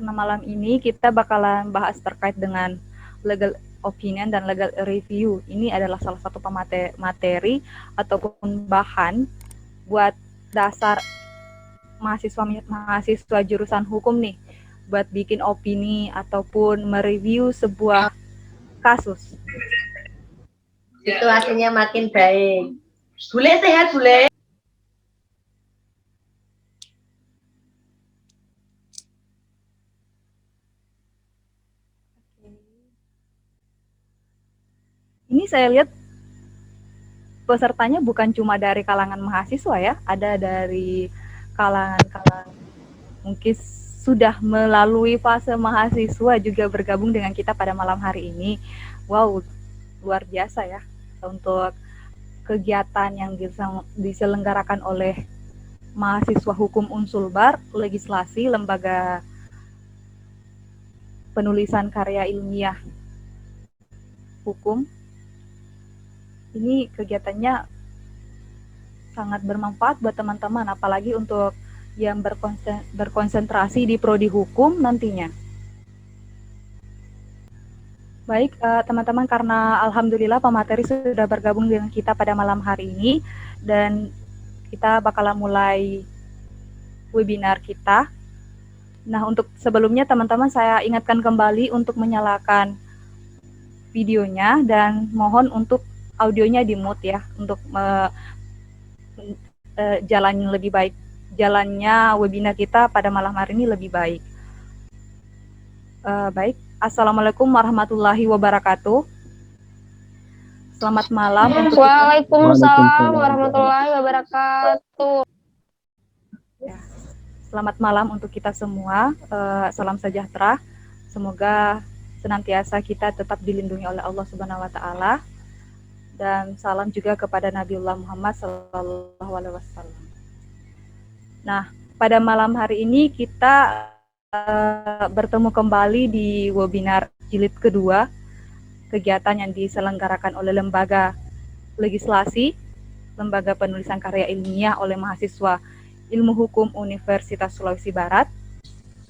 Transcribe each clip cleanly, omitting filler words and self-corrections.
karena malam ini kita bakalan bahas terkait dengan legal opinion dan legal review. Ini adalah salah satu materi ataupun bahan buat dasar mahasiswa jurusan hukum nih, buat bikin opini ataupun mereview sebuah kasus. Situasinya makin baik. Bule sehat, Bule? Ini saya lihat pesertanya bukan cuma dari kalangan mahasiswa ya, ada dari kalangan mungkin sudah melalui fase mahasiswa juga bergabung dengan kita pada malam hari ini. Wow, luar biasa ya untuk kegiatan yang diselenggarakan oleh mahasiswa hukum Unsulbar, legislasi, lembaga penulisan karya ilmiah hukum. Ini kegiatannya sangat bermanfaat buat teman-teman, apalagi untuk yang berkonsentrasi di prodi hukum nantinya. Baik, teman-teman, karena alhamdulillah pemateri sudah bergabung dengan kita pada malam hari ini, dan kita bakalan mulai webinar kita. Nah, untuk sebelumnya teman-teman saya ingatkan kembali untuk menyalakan videonya dan mohon untuk audionya di mute ya, untuk jalan lebih baik, jalannya webinar kita pada malam hari ini lebih baik. Baik, Assalamualaikum warahmatullahi wabarakatuh. Selamat malam untuk Waalaikumsalam warahmatullahi wabarakatuh. Ya, selamat malam untuk kita semua. Salam sejahtera. Semoga senantiasa kita tetap dilindungi oleh Allah Subhanahu wa taala. Dan salam juga kepada Nabiullah Muhammad sallallahu alaihi wasallam. Nah, pada malam hari ini kita bertemu kembali di webinar jilid kedua, kegiatan yang diselenggarakan oleh Lembaga Legislasi, Lembaga Penulisan Karya Ilmiah oleh mahasiswa Ilmu Hukum Universitas Sulawesi Barat.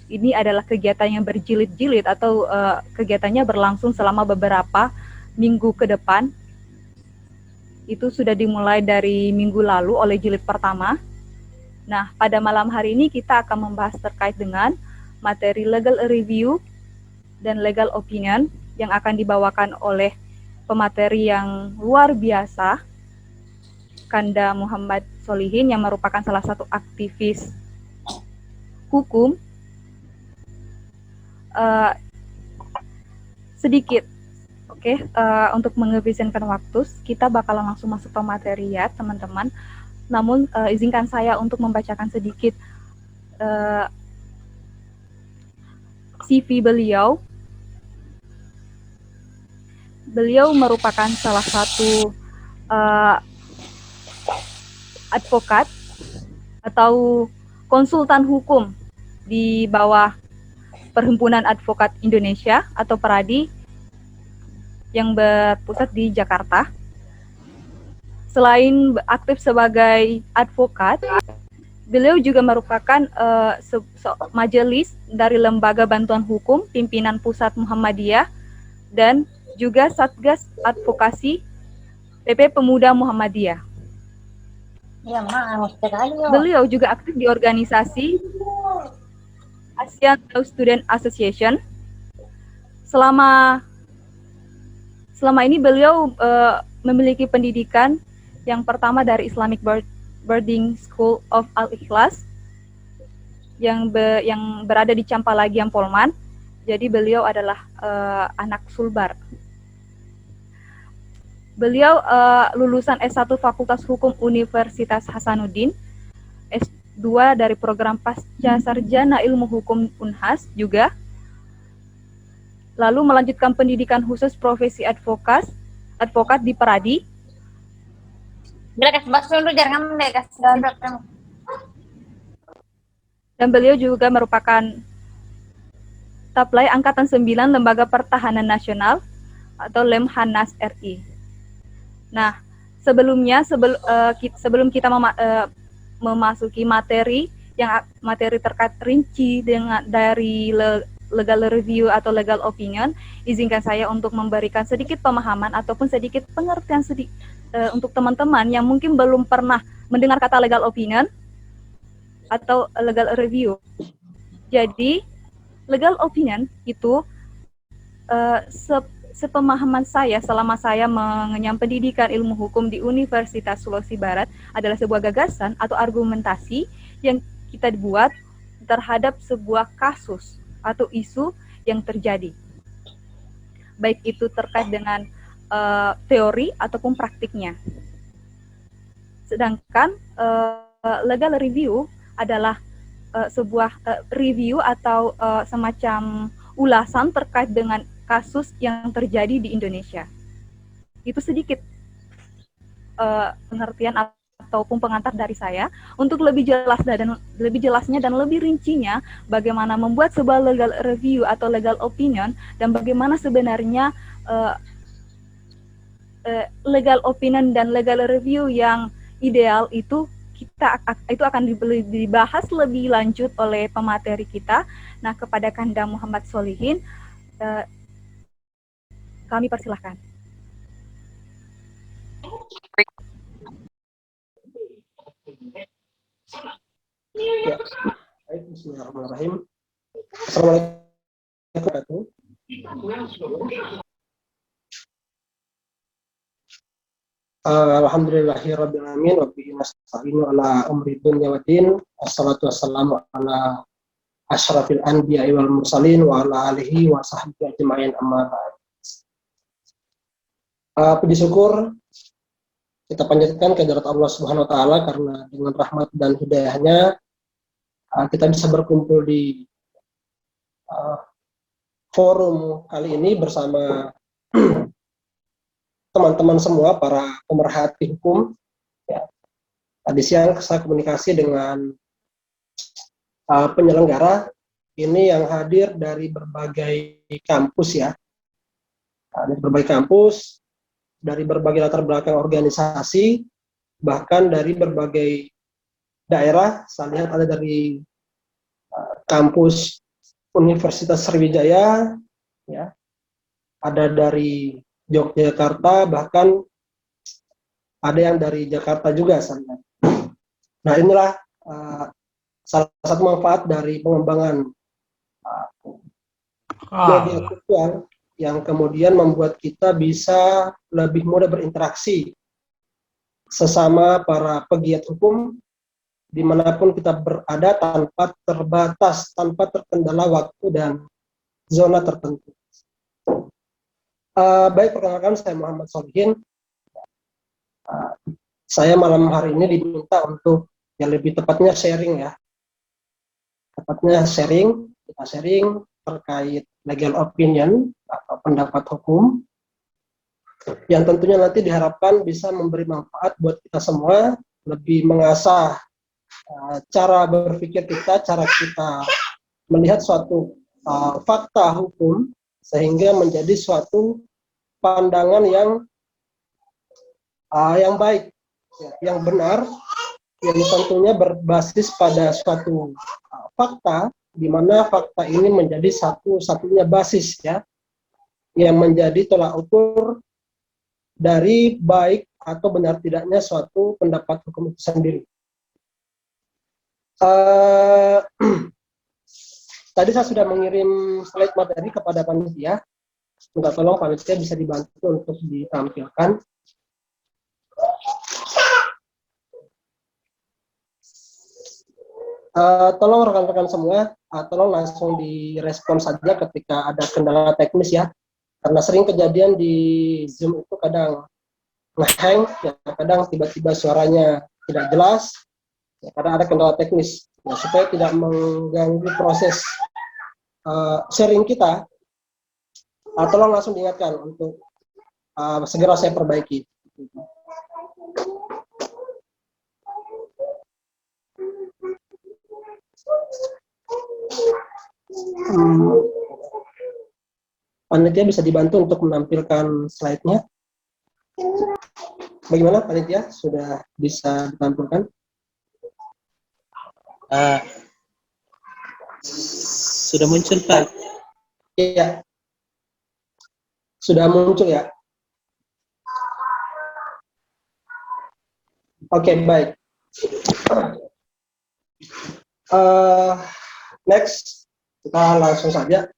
Ini adalah kegiatan yang berjilid-jilid atau kegiatannya berlangsung selama beberapa minggu ke depan. Itu sudah dimulai dari minggu lalu oleh jilid pertama. Nah, pada malam hari ini kita akan membahas terkait dengan materi legal review dan legal opinion yang akan dibawakan oleh pemateri yang luar biasa, Kanda Muhammad Solihin, yang merupakan salah satu aktivis hukum. Sedikit untuk mengefisienkan waktu, kita bakalan langsung masuk ke materi ya teman-teman. Namun izinkan saya untuk membacakan sedikit CV beliau. Beliau merupakan salah satu advokat atau konsultan hukum di bawah Perhimpunan Advokat Indonesia atau PERADI yang berpusat di Jakarta. Selain aktif sebagai advokat, beliau juga merupakan majelis dari Lembaga Bantuan Hukum Pimpinan Pusat Muhammadiyah dan juga Satgas Advokasi PP Pemuda Muhammadiyah. Ya, Beliau juga aktif di organisasi Asian Law Student Association. Selama ini beliau memiliki pendidikan yang pertama dari Islamic Boarding School of Al-Ikhlas yang berada di Campalagian, Polman. Jadi beliau adalah anak Sulbar. Beliau lulusan S1 Fakultas Hukum Universitas Hasanuddin, S2 dari program Pasca Sarjana Ilmu Hukum Unhas juga. Lalu melanjutkan pendidikan khusus profesi advokat di PERADI. Dan beliau juga merupakan Taplai Angkatan 9 Lembaga Pertahanan Nasional atau Lemhanas RI. Nah, sebelum kita memasuki materi yang materi terkait rinci dengan dari legal review atau legal opinion, izinkan saya untuk memberikan sedikit pemahaman ataupun sedikit pengertian untuk teman-teman yang mungkin belum pernah mendengar kata legal opinion atau legal review. Jadi, legal opinion itu sepemahaman saya selama saya mengenyam pendidikan ilmu hukum di Universitas Sulawesi Barat adalah sebuah gagasan atau argumentasi yang kita buat terhadap sebuah kasus atau isu yang terjadi. Baik itu terkait dengan teori ataupun praktiknya. Sedangkan legal review adalah sebuah review atau semacam ulasan terkait dengan kasus yang terjadi di Indonesia. Itu sedikit pengertian ataupun pengantar dari saya untuk lebih jelasnya dan lebih rincinya bagaimana membuat sebuah legal review atau legal opinion dan bagaimana sebenarnya legal opinion dan legal review yang ideal itu akan dibahas lebih lanjut oleh pemateri kita. Nah, kepada Kanda Muhammad Solihin, kami persilahkan. Ya, baik, bismillahirrahmanirrahim. Assalamualaikum warahmatullahi wabarakatuh. Alhamdulillahirabbil alamin wa bihi nasta'inu ala umri dunya waddin. Wassalatu wassalamu ala asyrafil anbiya'i wal mursalin wa ala alihi wa sahbihi ajma'in, amma ba'd. Puji syukur kita panjatkan kehadirat Allah Subhanahu wa taala karena dengan rahmat dan hidayahnya kita bisa berkumpul di forum kali ini bersama teman-teman semua para pemerhati hukum. Ya. Tadi siang saya komunikasi dengan penyelenggara ini yang hadir dari berbagai kampus ya, dari berbagai kampus, dari berbagai latar belakang organisasi, bahkan dari berbagai daerah. Saya lihat ada dari kampus Universitas Sriwijaya, ya, ada dari Yogyakarta, bahkan ada yang dari Jakarta juga. Nah, inilah salah satu manfaat dari pengembangan media sosial yang kemudian membuat kita bisa lebih mudah berinteraksi sesama para pegiat hukum dimanapun kita berada tanpa terbatas, tanpa terkendala waktu dan zona tertentu. Baik, perkenalkan saya Muhammad Solihin. Saya malam hari ini diminta untuk yang lebih tepatnya sharing ya. Tepatnya kita sharing terkait legal opinion atau pendapat hukum yang tentunya nanti diharapkan bisa memberi manfaat buat kita semua, lebih mengasah cara berpikir kita, cara kita melihat suatu fakta hukum sehingga menjadi suatu pandangan yang baik, ya, yang benar, yang tentunya berbasis pada suatu fakta, di mana fakta ini menjadi satu-satunya basis ya, yang menjadi tolak ukur dari baik atau benar tidaknya suatu pendapat hukum itu sendiri. Tadi saya sudah mengirim slide materi kepada panitia. Minta tolong panitia bisa dibantu untuk ditampilkan. Tolong rekan-rekan semua, tolong langsung direspon saja ketika ada kendala teknis ya. Karena sering kejadian di Zoom itu kadang nge-hang, ya, kadang tiba-tiba suaranya tidak jelas, ya, kadang ada kendala teknis. Ya, supaya tidak mengganggu proses sharing kita, tolong langsung diingatkan untuk segera saya perbaiki. Panitia bisa dibantu untuk menampilkan slide-nya. Bagaimana panitia? Sudah bisa ditampilkan? Sudah muncul, Pak? Iya, sudah muncul ya. Oke, baik. Next, kita langsung saja.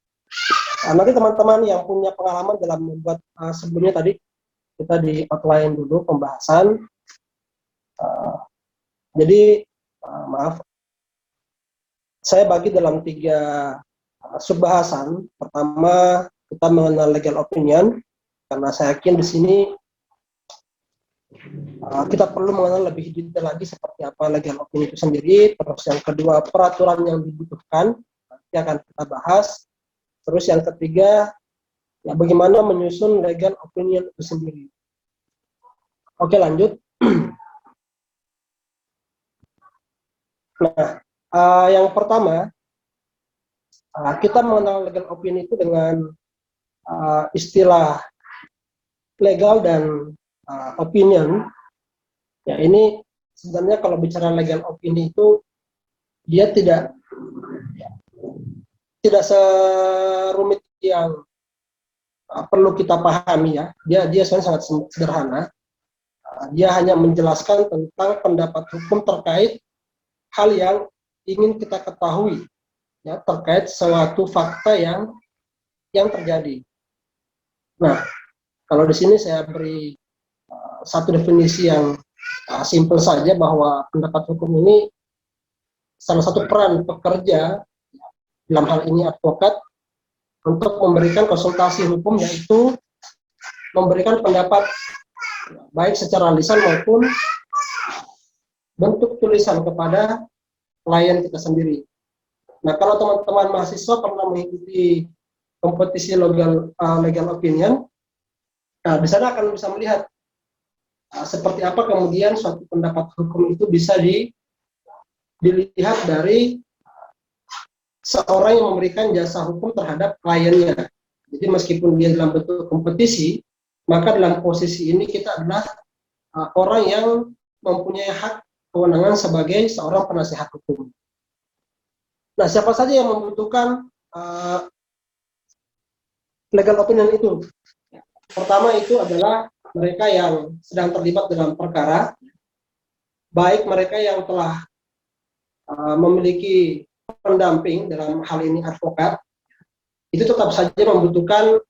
Nanti teman-teman yang punya pengalaman dalam membuat sebelumnya tadi, kita di outline dulu pembahasan. Jadi, maaf, saya bagi dalam 3 subbahasan. Pertama, kita mengenal legal opinion, karena saya yakin di sini kita perlu mengenal lebih detail lagi seperti apa legal opinion itu sendiri. Terus yang kedua, peraturan yang dibutuhkan, nanti akan kita bahas. Terus yang ketiga, ya bagaimana menyusun legal opinion itu sendiri. Oke, lanjut. Nah, yang pertama, kita mengenal legal opinion itu dengan istilah legal dan opinion. Ya, ini sebenarnya kalau bicara legal opinion itu dia tidak serumit yang perlu kita pahami ya. Dia sebenarnya sangat sederhana. Dia hanya menjelaskan tentang pendapat hukum terkait hal yang ingin kita ketahui ya, terkait suatu fakta yang terjadi. Nah, kalau di sini saya beri satu definisi yang simpel saja, bahwa pendapat hukum ini salah satu peran pekerja, dalam hal ini advokat, untuk memberikan konsultasi hukum, yaitu memberikan pendapat baik secara lisan maupun bentuk tulisan kepada klien kita sendiri. Nah, kalau teman-teman mahasiswa pernah mengikuti kompetisi legal opinion, nah di sana akan bisa melihat seperti apa kemudian suatu pendapat hukum itu bisa dilihat dari seorang yang memberikan jasa hukum terhadap kliennya. Jadi meskipun dia dalam bentuk kompetisi, maka dalam posisi ini kita adalah orang yang mempunyai hak kewenangan sebagai seorang penasihat hukum. Nah, siapa saja yang membutuhkan legal opinion itu? Pertama itu adalah mereka yang sedang terlibat dalam perkara, baik mereka yang telah memiliki pendamping, dalam hal ini advokat, itu tetap saja membutuhkan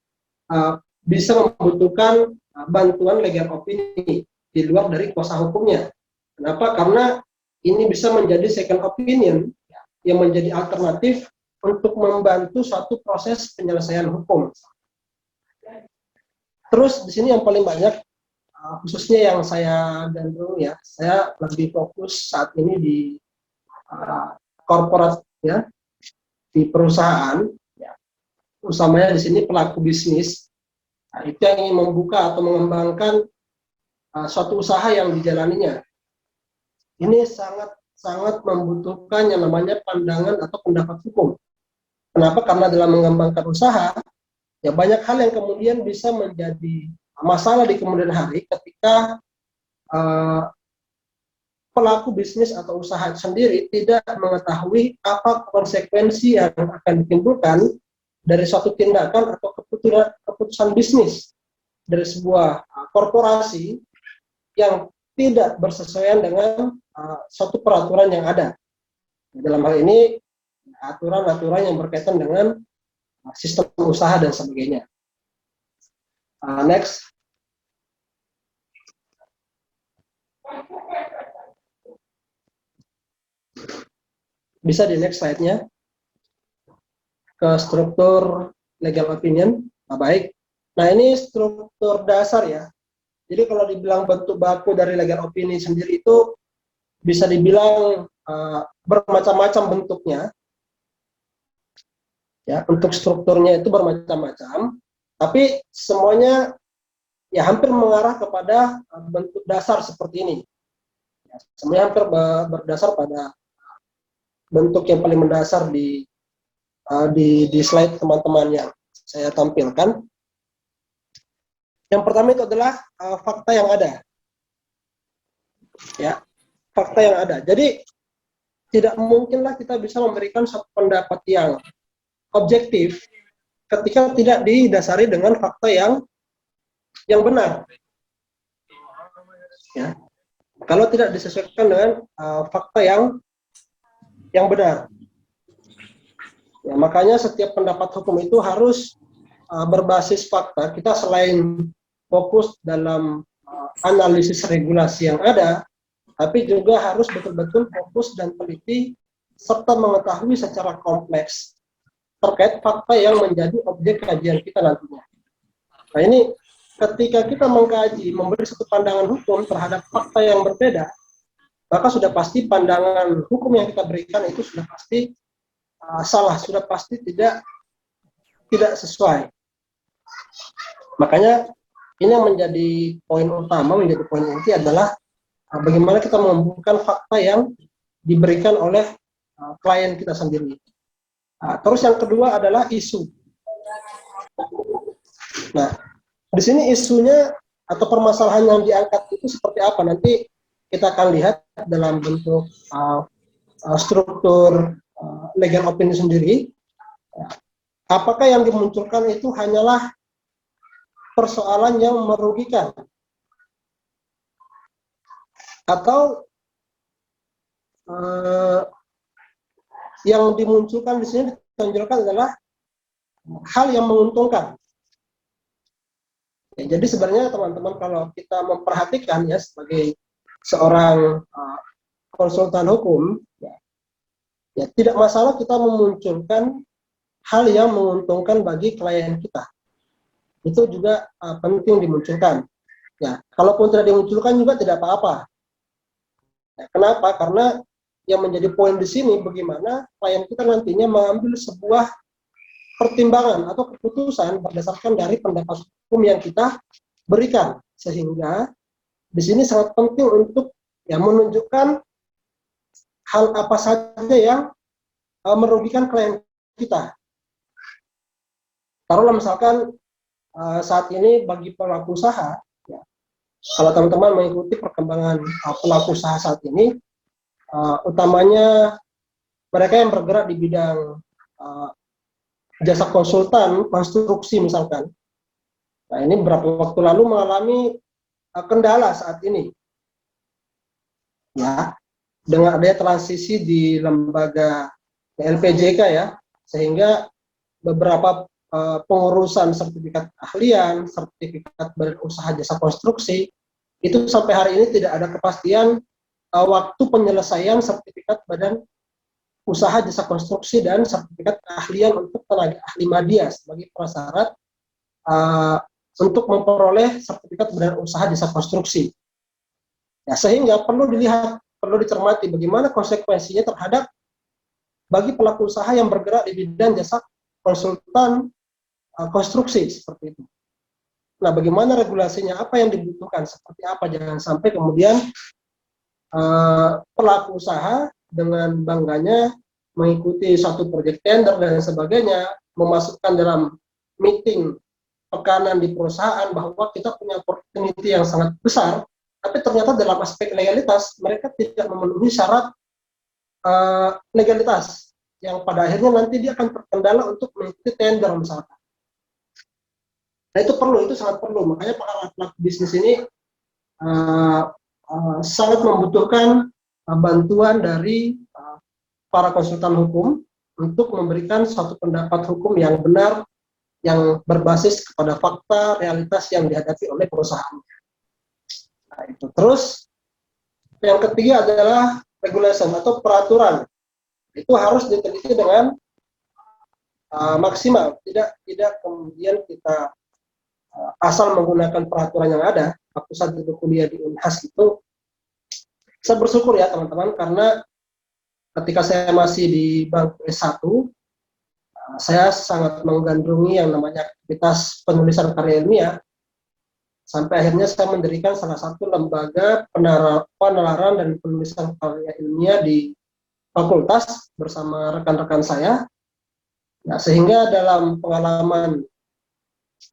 bisa membutuhkan bantuan legal opinion di luar dari kuasa hukumnya. Kenapa? Karena ini bisa menjadi second opinion yang menjadi alternatif untuk membantu suatu proses penyelesaian hukum. Terus di sini yang paling banyak, khususnya yang saya gandrung ya, saya lebih fokus saat ini di korporat ya, di perusahaan, ya, utamanya di sini pelaku bisnis, nah, itu yang ingin membuka atau mengembangkan suatu usaha yang dijalaninya. Ini sangat membutuhkan yang namanya pandangan atau pendapat hukum. Kenapa? Karena dalam mengembangkan usaha, ya banyak hal yang kemudian bisa menjadi masalah di kemudian hari ketika pelaku bisnis atau usaha sendiri tidak mengetahui apa konsekuensi yang akan ditimbulkan dari suatu tindakan atau keputusan bisnis dari sebuah korporasi yang tidak bersesuaian dengan suatu peraturan yang ada. Dalam hal ini aturan-aturan yang berkaitan dengan sistem usaha dan sebagainya. Next. Bisa di next slide-nya. Ke struktur legal opinion. Nah, baik. Nah, ini struktur dasar ya. Jadi kalau dibilang bentuk baku dari legal opinion sendiri itu bisa dibilang bermacam-macam bentuknya. Ya, untuk strukturnya itu bermacam-macam, tapi semuanya ya hampir mengarah kepada bentuk dasar seperti ini. Ya, semuanya hampir berdasar pada bentuk yang paling mendasar di slide teman-teman yang saya tampilkan. Yang pertama itu adalah fakta yang ada. Ya, fakta yang ada. Jadi tidak mungkinlah kita bisa memberikan satu pendapat yang objektif ketika tidak didasari dengan fakta yang benar. Ya. Kalau tidak disesuaikan dengan fakta yang benar. Ya, makanya setiap pendapat hukum itu harus berbasis fakta. Kita selain fokus dalam analisis regulasi yang ada, tapi juga harus betul-betul fokus dan teliti serta mengetahui secara kompleks terkait fakta yang menjadi objek kajian kita nantinya. Nah ini ketika kita mengkaji, memberi satu pandangan hukum terhadap fakta yang berbeda, maka sudah pasti pandangan hukum yang kita berikan itu sudah pasti salah, sudah pasti tidak sesuai. Makanya ini yang menjadi poin utama, menjadi poin inti adalah bagaimana kita mengumpulkan fakta yang diberikan oleh klien kita sendiri. Terus yang kedua adalah isu. Nah, di sini isunya atau permasalahan yang diangkat itu seperti apa? Nanti kita akan lihat dalam bentuk struktur legal opinion sendiri. Apakah yang dimunculkan itu hanyalah persoalan yang merugikan? Atau yang dimunculkan di sini ditonjolkan adalah hal yang menguntungkan. Ya, jadi sebenarnya teman-teman kalau kita memperhatikan ya sebagai seorang konsultan hukum, ya tidak masalah kita memunculkan hal yang menguntungkan bagi klien kita. Itu juga penting dimunculkan. Ya, kalaupun tidak dimunculkan juga tidak apa-apa. Ya, kenapa? Karena yang menjadi poin di sini bagaimana klien kita nantinya mengambil sebuah pertimbangan atau keputusan berdasarkan dari pendapat hukum yang kita berikan, sehingga di sini sangat penting untuk ya menunjukkan hal apa saja yang merugikan klien kita. Taruhlah misalkan saat ini bagi pelaku usaha, ya, kalau teman-teman mengikuti perkembangan pelaku usaha saat ini, utamanya mereka yang bergerak di bidang jasa konsultan, konstruksi misalkan. Nah ini beberapa waktu lalu mengalami kendala saat ini. Ya, dengan adanya transisi di lembaga LPJK ya, sehingga beberapa pengurusan sertifikat keahlian, sertifikat berusaha jasa konstruksi, itu sampai hari ini tidak ada kepastian waktu penyelesaian sertifikat badan usaha jasa konstruksi dan sertifikat keahlian untuk tenaga ahli media sebagai prasyarat untuk memperoleh sertifikat badan usaha jasa konstruksi. Ya, sehingga perlu dilihat, perlu dicermati bagaimana konsekuensinya terhadap bagi pelaku usaha yang bergerak di bidang jasa konsultan konstruksi seperti itu. Nah, bagaimana regulasinya, apa yang dibutuhkan, seperti apa, jangan sampai kemudian pelaku usaha dengan bangganya mengikuti satu proyek tender dan sebagainya, memasukkan dalam meeting tekanan di perusahaan bahwa kita punya opportunity yang sangat besar, tapi ternyata dalam aspek legalitas mereka tidak memenuhi syarat legalitas yang pada akhirnya nanti dia akan terkendala untuk mengikuti tender misalkan. Nah itu perlu, itu sangat perlu. Makanya para pelaku bisnis ini sangat membutuhkan bantuan dari para konsultan hukum untuk memberikan suatu pendapat hukum yang benar, yang berbasis kepada fakta, realitas yang dihadapi oleh perusahaan. Nah, itu. Terus yang ketiga adalah regulation atau peraturan. Itu harus diteliti dengan maksimal, tidak kemudian kita asal menggunakan peraturan yang ada. Waktu saat dulu kuliah di Unhas itu, saya bersyukur ya teman-teman, karena ketika saya masih di bangku S1, saya sangat menggandrungi yang namanya aktivitas penulisan karya ilmiah, sampai akhirnya saya mendirikan salah satu lembaga penalaran dan penulisan karya ilmiah di fakultas bersama rekan-rekan saya. Nah, sehingga dalam pengalaman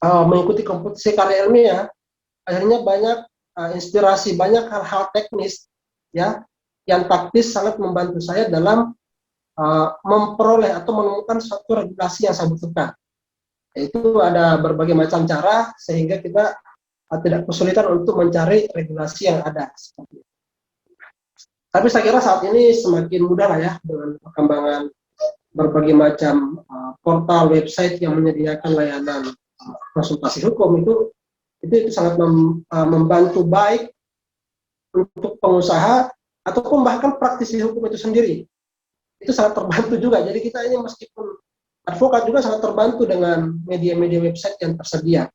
mengikuti kompetisi karya ilmiah, akhirnya banyak inspirasi, banyak hal-hal teknis ya yang taktis sangat membantu saya dalam memperoleh atau menemukan suatu regulasi yang saya butuhkan. Yaitu ada berbagai macam cara sehingga kita tidak kesulitan untuk mencari regulasi yang ada. Tapi saya kira saat ini semakin mudah lah ya dengan perkembangan berbagai macam portal website yang menyediakan layanan konsultasi hukum itu sangat membantu baik untuk pengusaha ataupun bahkan praktisi hukum itu sendiri. Itu sangat terbantu juga. Jadi kita ini meskipun advokat juga sangat terbantu dengan media-media website yang tersedia.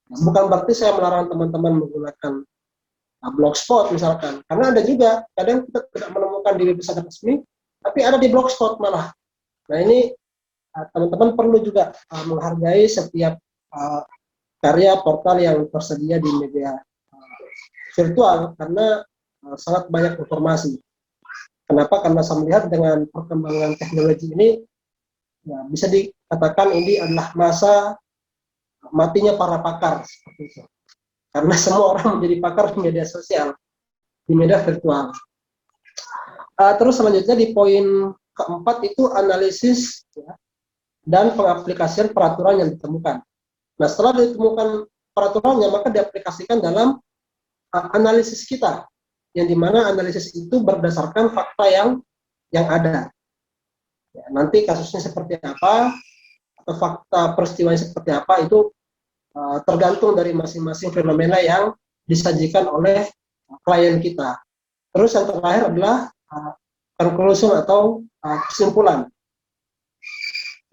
Bukan berarti saya melarang teman-teman menggunakan blogspot misalkan, karena ada juga kadang kita tidak menemukan di website resmi, tapi ada di blogspot malah. Nah ini teman-teman perlu juga menghargai setiap karya portal yang tersedia di media virtual karena sangat banyak informasi. Kenapa? Karena saya melihat dengan perkembangan teknologi ini ya, bisa dikatakan ini adalah masa matinya para pakar seperti itu. Karena semua orang menjadi pakar di media sosial, di media virtual. Terus selanjutnya di poin keempat itu analisis ya, dan pengaplikasian peraturan yang ditemukan. Nah setelah ditemukan peraturannya maka diaplikasikan dalam analisis kita, yang dimana analisis itu berdasarkan fakta yang ada. Ya, nanti kasusnya seperti apa atau fakta peristiwanya seperti apa itu tergantung dari masing-masing fenomena yang disajikan oleh klien kita. Terus yang terakhir adalah conclusion atau kesimpulan.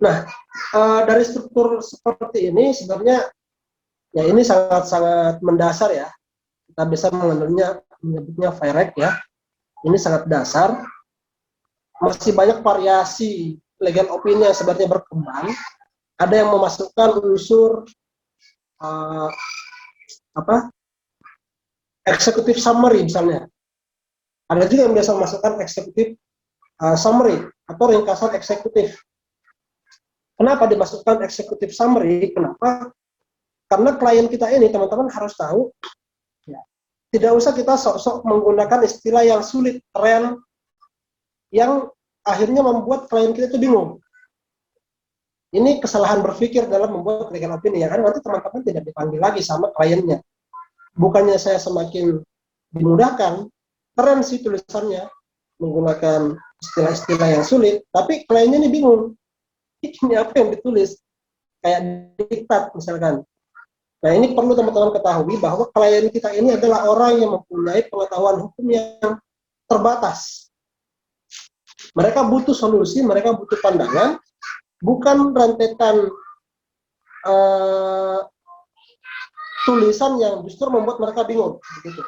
Nah, dari struktur seperti ini sebenarnya ya ini sangat-sangat mendasar ya. Kita bisa menyebutnya FIREC ya. Ini sangat dasar. Masih banyak variasi legal opinion yang sebenarnya berkembang. Ada yang memasukkan unsur executive summary misalnya. Ada juga yang biasa memasukkan executive summary atau ringkasan eksekutif. Kenapa dimasukkan executive summary? Kenapa? Karena klien kita ini teman-teman harus tahu ya, tidak usah kita sok-sok menggunakan istilah yang sulit, keren, yang akhirnya membuat klien kita itu bingung. Ini kesalahan berpikir dalam membuat legal opinion, ya kan nanti teman-teman tidak dipanggil lagi sama kliennya. Bukannya saya semakin dimudahkan, keren sih tulisannya, menggunakan istilah-istilah yang sulit, tapi kliennya ini bingung. Ini apa yang ditulis? Kayak diktat misalkan. Nah ini perlu teman-teman ketahui bahwa klien kita ini adalah orang yang mempunyai pengetahuan hukum yang terbatas. Mereka butuh solusi, mereka butuh pandangan, bukan rentetan tulisan yang justru membuat mereka bingung. Begitu.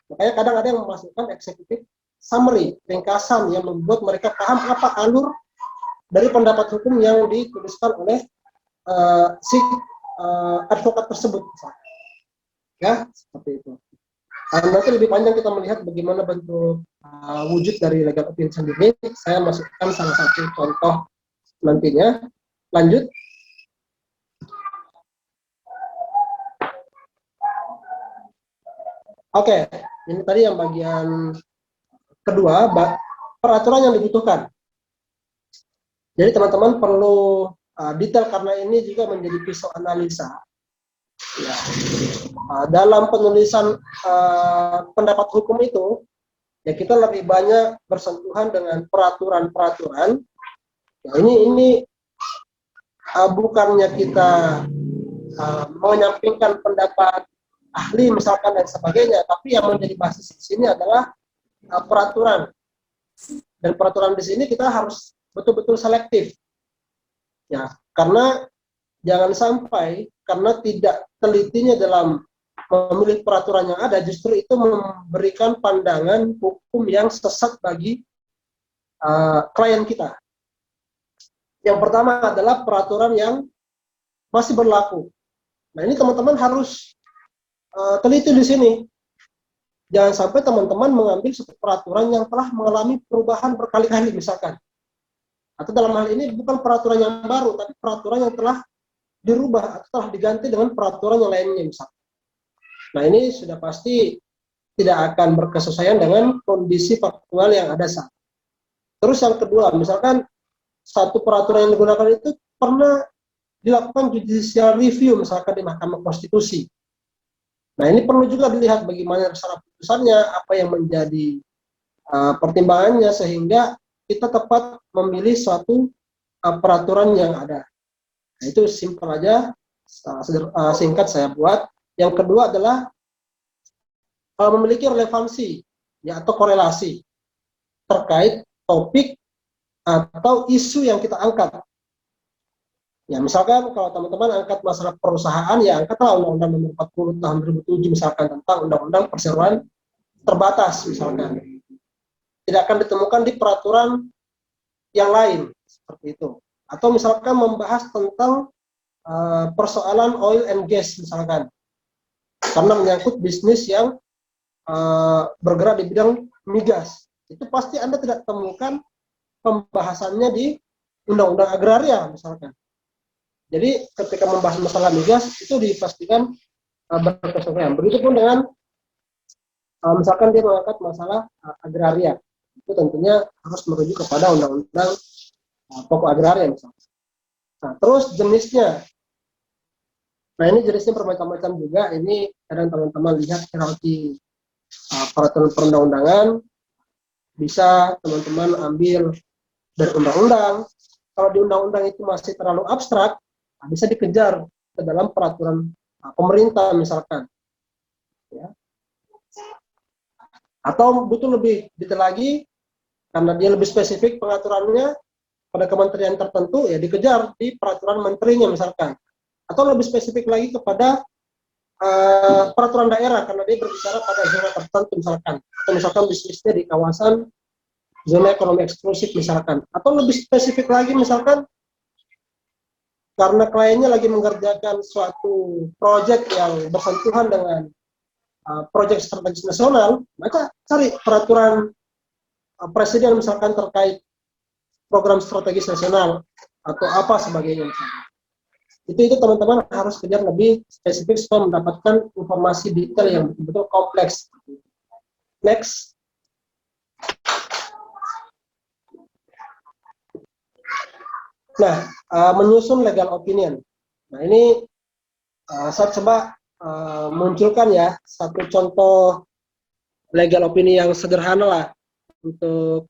Makanya kadang ada yang memasukkan executive summary, ringkasan yang membuat mereka paham apa alur dari pendapat hukum yang dituliskan oleh si advokat tersebut. Ya, seperti itu. Nanti lebih panjang kita melihat bagaimana bentuk wujud dari legal opinion sendiri. Saya masukkan salah satu contoh nantinya. Lanjut. Oke, ini tadi yang bagian kedua, peraturan yang dibutuhkan. Jadi teman-teman perlu detail karena ini juga menjadi pisau analisa. Ya. Dalam penulisan pendapat hukum itu, ya kita lebih banyak bersentuhan dengan peraturan-peraturan. Ya, ini bukannya kita menyampingkan pendapat ahli misalkan dan sebagainya, tapi yang menjadi basis di sini adalah peraturan. Dan peraturan di sini kita harus betul-betul selektif. Ya, karena jangan sampai karena tidak telitinya dalam memilih peraturan yang ada, justru itu memberikan pandangan hukum yang sesat bagi klien kita. Yang pertama adalah peraturan yang masih berlaku. Nah, ini teman-teman harus teliti di sini. Jangan sampai teman-teman mengambil satu peraturan yang telah mengalami perubahan berkali-kali misalkan. Atau dalam hal ini bukan peraturan yang baru, tapi peraturan yang telah dirubah atau telah diganti dengan peraturan yang lainnya misalkan. Nah ini sudah pasti tidak akan berkesesuaian dengan kondisi faktual yang ada saat. Terus yang kedua, misalkan satu peraturan yang digunakan itu pernah dilakukan judicial review misalkan di Mahkamah Konstitusi. Nah, ini perlu juga dilihat bagaimana syarat putusannya, apa yang menjadi pertimbangannya sehingga kita tepat memilih suatu peraturan yang ada. Nah, itu simpel aja, singkat saya buat. Yang kedua adalah memiliki relevansi ya atau korelasi terkait topik atau isu yang kita angkat. Ya, misalkan kalau teman-teman angkat masalah perusahaan, ya angkatlah Undang-Undang Nomor 40 Tahun 2007 misalkan tentang Undang-Undang Perseroan Terbatas misalkan. Tidak akan ditemukan di peraturan yang lain seperti itu. Atau misalkan membahas tentang persoalan oil and gas misalkan. Karena menyangkut bisnis yang bergerak di bidang migas. Itu pasti Anda tidak temukan pembahasannya di Undang-Undang Agraria misalkan. Jadi ketika membahas masalah migas itu dipastikan berkesesuaian. Begitupun dengan misalkan dia mengangkat masalah agraria, itu tentunya harus merujuk kepada undang-undang pokok agraria misalkan. Nah, terus jenisnya. Nah, ini jenisnya bermacam-macam juga. Ini kadang teman-teman lihat hierarki peraturan perundang-undangan, bisa teman-teman ambil dari undang-undang. Kalau di undang-undang itu masih terlalu abstrak, bisa dikejar ke dalam peraturan pemerintah misalkan, ya. Atau butuh lebih detail lagi karena dia lebih spesifik pengaturannya pada kementerian tertentu, ya dikejar di peraturan menterinya misalkan. Atau lebih spesifik lagi kepada peraturan daerah karena dia berbicara pada zona tertentu misalkan, atau misalkan bisnisnya di kawasan zona ekonomi eksklusif misalkan. Atau lebih spesifik lagi misalkan karena kliennya lagi mengerjakan suatu proyek yang bersentuhan dengan proyek strategis nasional, maka cari peraturan presiden misalkan terkait program strategis nasional atau apa sebagainya misalkan. Itu teman-teman harus kejar lebih spesifik supaya mendapatkan informasi detail yang betul-betul kompleks. Next. Nah, menyusun legal opinion. Nah, ini saya coba munculkan ya satu contoh legal opinion yang sederhana lah untuk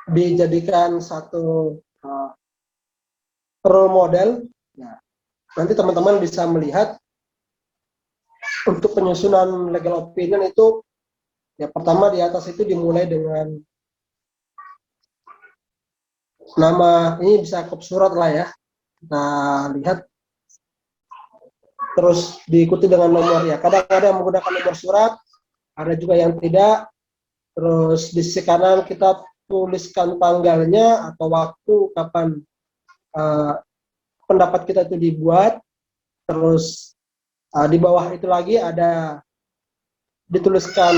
dijadikan satu role model. Nah, nanti teman-teman bisa melihat untuk penyusunan legal opinion itu, ya pertama di atas itu dimulai dengan nama, ini bisa kop surat lah ya, kita lihat, terus diikuti dengan nomor ya, kadang-kadang menggunakan nomor surat, ada juga yang tidak, terus di sisi kanan kita tuliskan tanggalnya atau waktu kapan pendapat kita itu dibuat, terus di bawah itu lagi ada dituliskan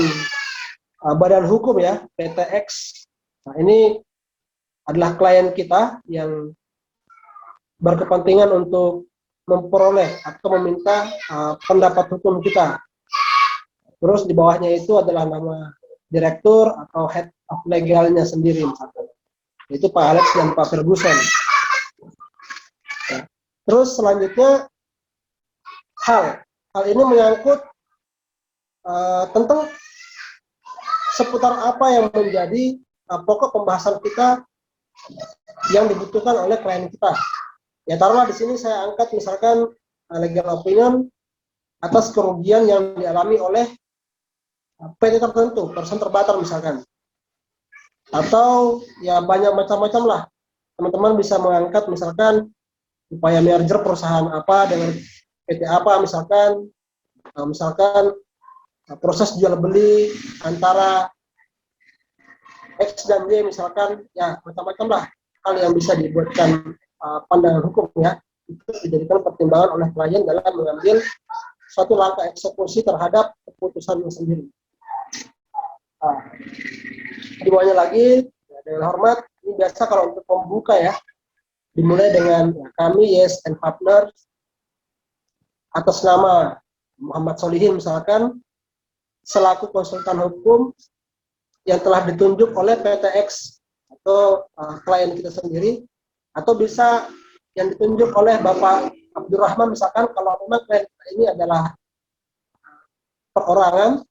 badan hukum ya, PTX. Nah, ini adalah klien kita yang berkepentingan untuk memperoleh atau meminta pendapat hukum kita. Terus di bawahnya itu adalah nama direktur atau head of legalnya sendiri misalkan. Itu Pak Alex dan Pak Ferguson. Ya. Terus selanjutnya hal ini menyangkut tentang seputar apa yang menjadi pokok pembahasan kita yang dibutuhkan oleh klien kita. Ya taruhlah di sini saya angkat misalkan legal opinion atas kerugian yang dialami oleh PT tertentu, perusahaan terbatas misalkan. Atau ya banyak macam-macam lah. Teman-teman bisa mengangkat misalkan upaya merger perusahaan apa dengan PT apa misalkan, proses jual beli antara X dan Y misalkan, ya macam-macam lah hal yang bisa dibuatkan pandangan hukum ya, itu dijadikan pertimbangan oleh klien dalam mengambil suatu langkah eksekusi terhadap keputusannya sendiri. Di bawahnya lagi, ya, dengan hormat, ini biasa kalau untuk pembuka ya, dimulai dengan ya, kami Yes and Partners atas nama Muhammad Solihin misalkan selaku konsultan hukum yang telah ditunjuk oleh PTX atau klien kita sendiri, atau bisa yang ditunjuk oleh Bapak Abdurrahman misalkan kalau memang klien kita ini adalah perorangan,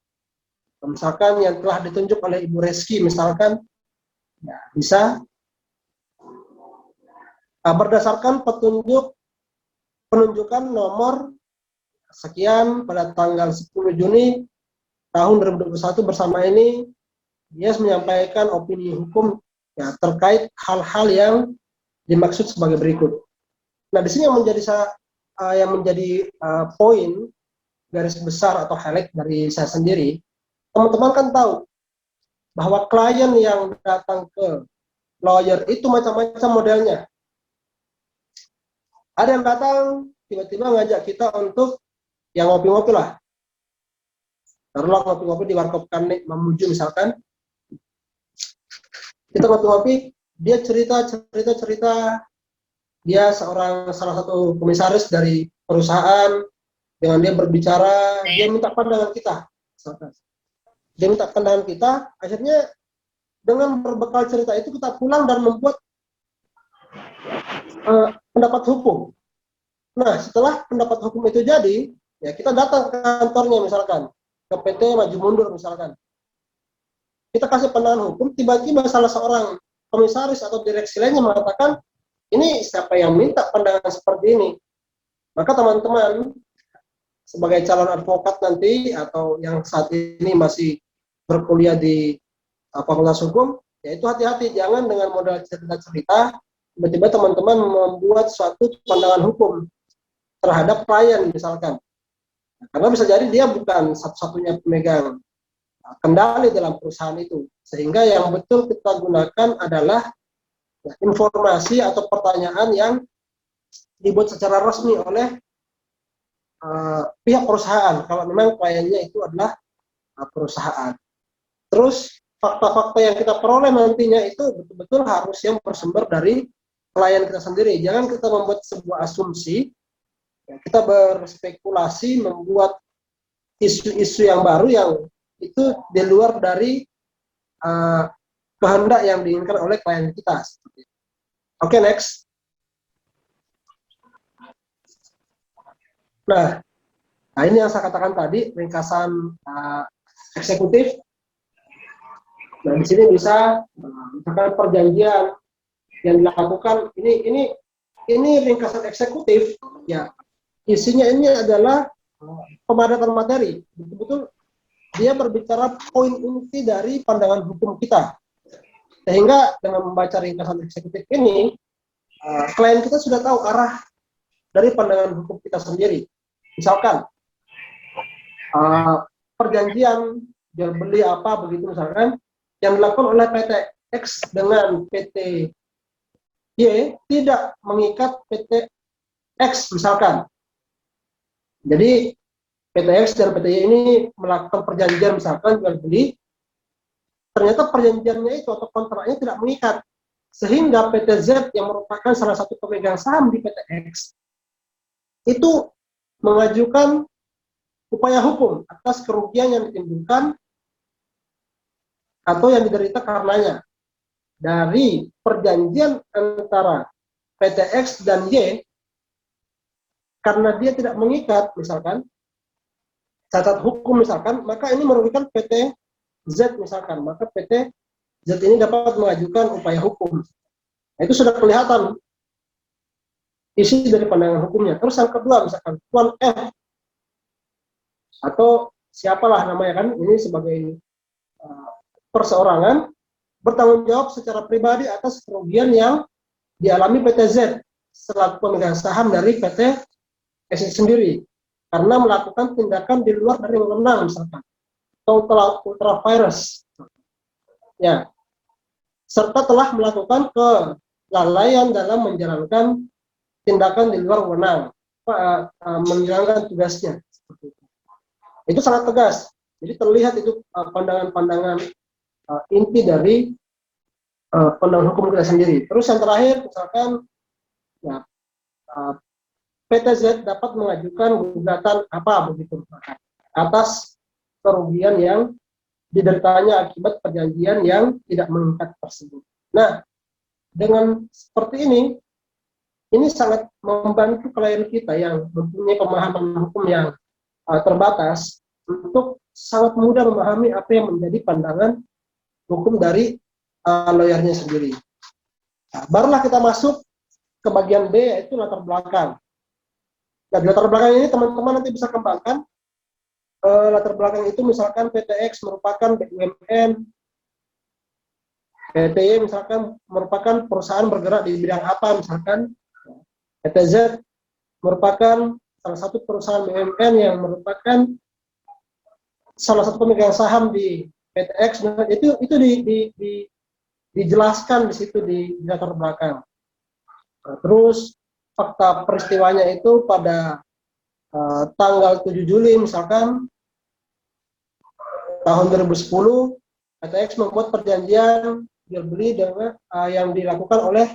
misalkan yang telah ditunjuk oleh Ibu Reski misalkan, ya, bisa berdasarkan penunjukan nomor sekian pada tanggal 10 Juni tahun 2021 bersama ini dia menyampaikan opini hukum ya, terkait hal-hal yang dimaksud sebagai berikut. Nah, di sini yang menjadi poin garis besar atau highlight dari saya sendiri, teman-teman kan tahu bahwa klien yang datang ke lawyer itu macam-macam modelnya. Ada yang datang tiba-tiba ngajak kita untuk yang ngopi-ngopi lah. Taruhlah ngopi-ngopi di warkop Kanek Mamuju misalkan. Kita ngopi-ngopi, dia cerita, dia salah satu komisaris dari perusahaan, dengan dia berbicara, dia minta pandangan kita. Dia minta pandangan kita, akhirnya dengan berbekal cerita itu kita pulang dan membuat pendapat hukum. Nah, setelah pendapat hukum itu jadi, ya kita datang ke kantornya misalkan, ke PT Maju Mundur misalkan. Kita kasih pandangan hukum, tiba-tiba salah seorang komisaris atau direksi lainnya mengatakan, ini siapa yang minta pandangan seperti ini? Maka teman-teman, sebagai calon advokat nanti, atau yang saat ini masih berkuliah di Fakultas Hukum, yaitu hati-hati, jangan dengan modal cerita-cerita, tiba-tiba teman-teman membuat suatu pandangan hukum terhadap klien misalkan. Karena bisa jadi dia bukan satu-satunya pemegang kendali dalam perusahaan itu, sehingga yang betul kita gunakan adalah informasi atau pertanyaan yang dibuat secara resmi oleh pihak perusahaan kalau memang kliennya itu adalah perusahaan. Terus fakta-fakta yang kita peroleh nantinya itu betul-betul harus yang bersumber dari klien kita sendiri. Jangan kita membuat sebuah asumsi, kita berspekulasi membuat isu-isu yang baru yang itu di luar dari kehendak yang diinginkan oleh klien kita. Oke, next. Nah, ini yang saya katakan tadi, ringkasan eksekutif. Nah, di sini bisa misalkan perjanjian yang dilakukan, ini ringkasan eksekutif, ya isinya ini adalah pemadatan materi, betul-betul dia berbicara poin inti dari pandangan hukum kita. Sehingga dengan membaca ringkasan eksekutif ini, klien kita sudah tahu arah dari pandangan hukum kita sendiri. Misalkan, perjanjian jual beli apa begitu misalkan, yang dilakukan oleh PT X dengan PT Y tidak mengikat PT X misalkan. Jadi PT X dan PT Y ini melakukan perjanjian misalkan jual beli, ternyata perjanjiannya itu atau kontraknya tidak mengikat, sehingga PT Z yang merupakan salah satu pemegang saham di PT X itu mengajukan upaya hukum atas kerugian yang ditimbulkan atau yang diderita karenanya dari perjanjian antara PT X dan Y, karena dia tidak mengikat misalkan cacat hukum misalkan, maka ini merugikan PT Z misalkan, maka PT Z ini dapat mengajukan upaya hukum. Nah, itu sudah kelihatan isi dari pandangan hukumnya. Terus yang kedua misalkan Tuan F atau siapalah namanya kan, ini sebagai perseorangan bertanggung jawab secara pribadi atas kerugian yang dialami PT Z selaku pemegang saham dari PT S sendiri karena melakukan tindakan di luar dari wewenang misalkan atau ultravirus, ya, serta telah melakukan kelalaian dalam menjalankan tindakan di luar wewenang, menjalankan tugasnya. Itu sangat tegas. Jadi terlihat itu pandangan-pandangan inti dari pandangan hukum kita sendiri. Terus yang terakhir, misalkan, ya, PTZ dapat mengajukan gugatan apa begitu atas kerugian yang dideritanya akibat perjanjian yang tidak mengikat tersebut. Nah, dengan seperti ini sangat membantu klien kita yang mempunyai pemahaman hukum yang terbatas untuk sangat mudah memahami apa yang menjadi pandangan hukum dari lawyernya sendiri. Nah, barulah kita masuk ke bagian B, yaitu latar belakang. Nah, di latar belakang ini teman-teman nanti bisa kembangkan. Latar belakang itu misalkan PTX merupakan BUMN, PTY misalkan merupakan perusahaan bergerak di bidang apa, misalkan PTZ merupakan salah satu perusahaan BUMN yang merupakan salah satu pemegang saham di PTX. Nah, itu dijelaskan di situ di latar belakang. Nah, terus fakta peristiwanya itu pada tanggal 7 Juli misalkan tahun 2010 PTX membuat perjanjian jual beli dengan yang dilakukan oleh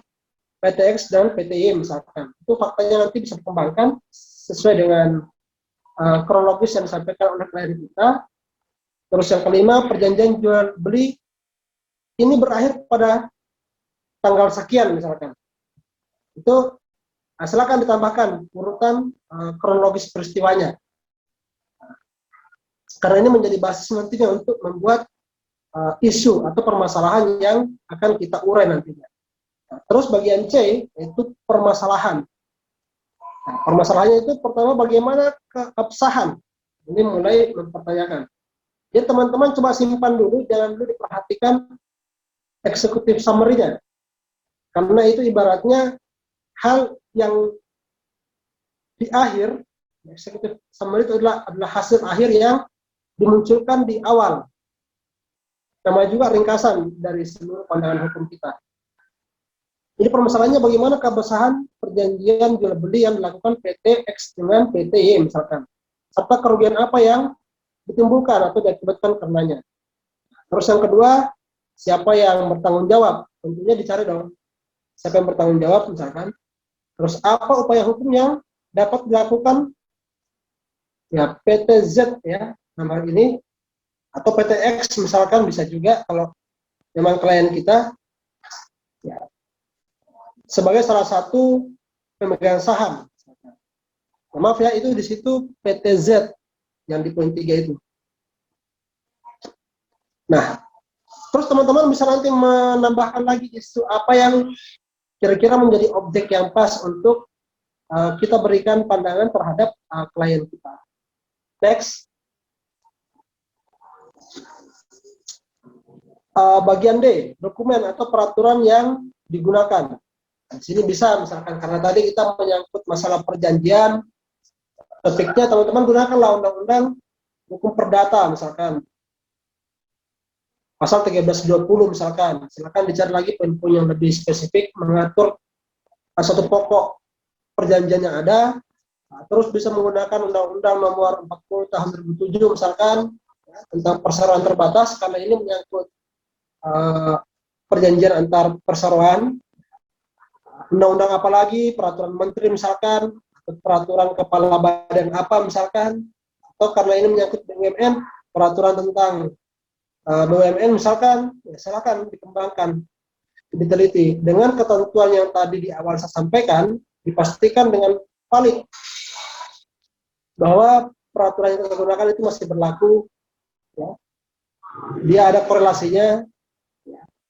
PTX dan PTY misalkan. Itu faktanya nanti bisa dikembangkan sesuai dengan kronologis yang disampaikan oleh klien kita. Terus yang kelima, perjanjian jual beli ini berakhir pada tanggal sekian misalkan. Itu silakan ditambahkan urutan kronologis peristiwanya. Karena ini menjadi basis nantinya untuk membuat isu atau permasalahan yang akan kita urai nantinya. Nah, terus bagian C itu permasalahan. Nah, permasalahannya itu pertama bagaimana keabsahan. Ini mulai mempertanyakan. Jadi teman-teman coba simpan dulu, jangan dulu diperhatikan eksekutif summary-nya. Karena itu ibaratnya hal yang di akhir, eksekutif summary itu adalah hasil akhir yang dimunculkan di awal. Nama juga ringkasan dari seluruh pandangan hukum kita. Jadi permasalahannya bagaimana keabsahan perjanjian jual beli yang dilakukan PT X dengan PT Y misalkan. Serta kerugian apa yang ditimbulkan atau diakibatkan karenanya. Terus yang kedua, siapa yang bertanggung jawab? Tentunya dicari dong. Siapa yang bertanggung jawab misalkan. Terus apa upaya hukum yang dapat dilakukan? Ya PTZ ya, nama ini. Atau PTX misalkan bisa juga kalau memang klien kita ya, sebagai salah satu pemegang saham. Nah, maaf ya, itu di situ PTZ yang di poin 3 itu. Nah, terus teman-teman bisa nanti menambahkan lagi isu apa yang kira-kira menjadi objek yang pas untuk kita berikan pandangan terhadap klien kita. Next. Bagian D, dokumen atau peraturan yang digunakan. Di sini bisa misalkan karena tadi kita menyangkut masalah perjanjian, topiknya teman-teman gunakanlah undang-undang hukum perdata misalkan. Pasal 1320 misalkan. Silakan dicari lagi poin-poin yang lebih spesifik mengatur satu pokok perjanjian yang ada. Nah, terus bisa menggunakan undang-undang nomor 40 tahun 2007 misalkan ya, tentang perseroan terbatas karena ini menyangkut perjanjian antar perseroan. Undang-undang apa lagi, peraturan menteri misalkan, atau peraturan kepala badan apa misalkan, atau karena ini menyangkut BUMN, peraturan tentang BUMN misalkan, ya silakan dikembangkan, diteliti. Dengan ketentuan yang tadi di awal saya sampaikan, dipastikan dengan valid bahwa peraturan yang kita gunakan itu masih berlaku, ya. Dia ada korelasinya,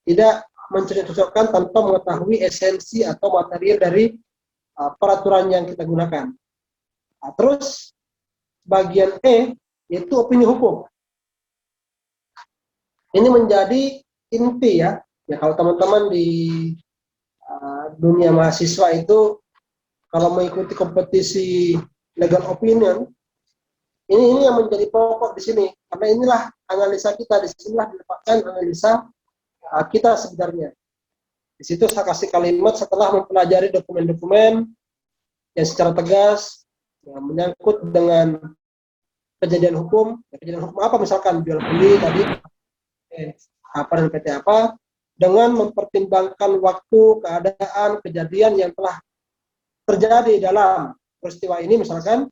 tidak mencocokkan tanpa mengetahui esensi atau material dari peraturan yang kita gunakan. Nah, terus bagian E yaitu opini hukum. Ini menjadi inti ya. Ya kalau teman-teman di dunia mahasiswa itu kalau mengikuti kompetisi legal opinion, ini yang menjadi pokok di sini. Karena inilah analisa kita, di sinilah diletakkan analisa kita sebenarnya. Di situ saya kasih kalimat setelah mempelajari dokumen-dokumen yang secara tegas ya, menyangkut dengan kejadian hukum. Ya, kejadian hukum apa misalkan jual beli tadi apa dan PT apa, dengan mempertimbangkan waktu, keadaan, kejadian yang telah terjadi dalam peristiwa ini misalkan,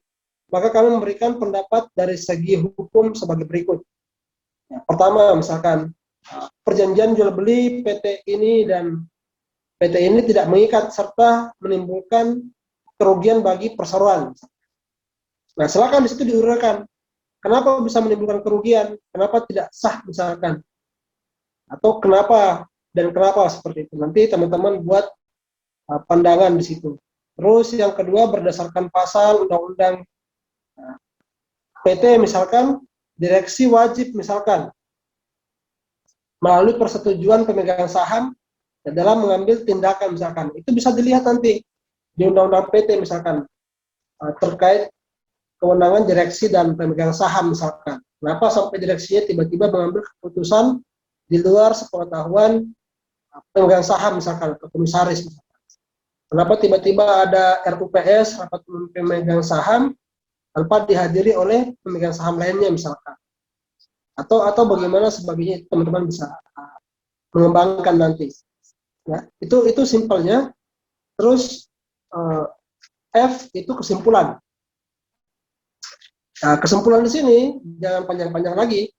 maka kami memberikan pendapat dari segi hukum sebagai berikut. Ya, pertama, misalkan perjanjian jual beli PT ini dan PT ini tidak mengikat serta menimbulkan kerugian bagi perseroan. Nah, silakan di situ diuraikan. Kenapa bisa menimbulkan kerugian? Kenapa tidak sah misalkan? Atau kenapa dan kenapa seperti itu? Nanti teman-teman buat pandangan di situ. Terus yang kedua berdasarkan pasal undang-undang PT misalkan, direksi wajib misalkan melalui persetujuan pemegang saham dalam mengambil tindakan misalkan. Itu bisa dilihat nanti di undang-undang PT misalkan terkait kewenangan direksi dan pemegang saham misalkan. Kenapa sampai direksinya tiba-tiba mengambil keputusan di luar sepengetahuan pemegang saham misalkan, atau komisaris misalkan. Kenapa tiba-tiba ada RUPS, rapat pemegang saham, tanpa dihadiri oleh pemegang saham lainnya misalkan. Atau bagaimana sebagainya, teman-teman bisa mengembangkan nanti. Ya, itu simpelnya. Terus F itu kesimpulan. Nah, kesimpulan di sini jangan panjang-panjang lagi,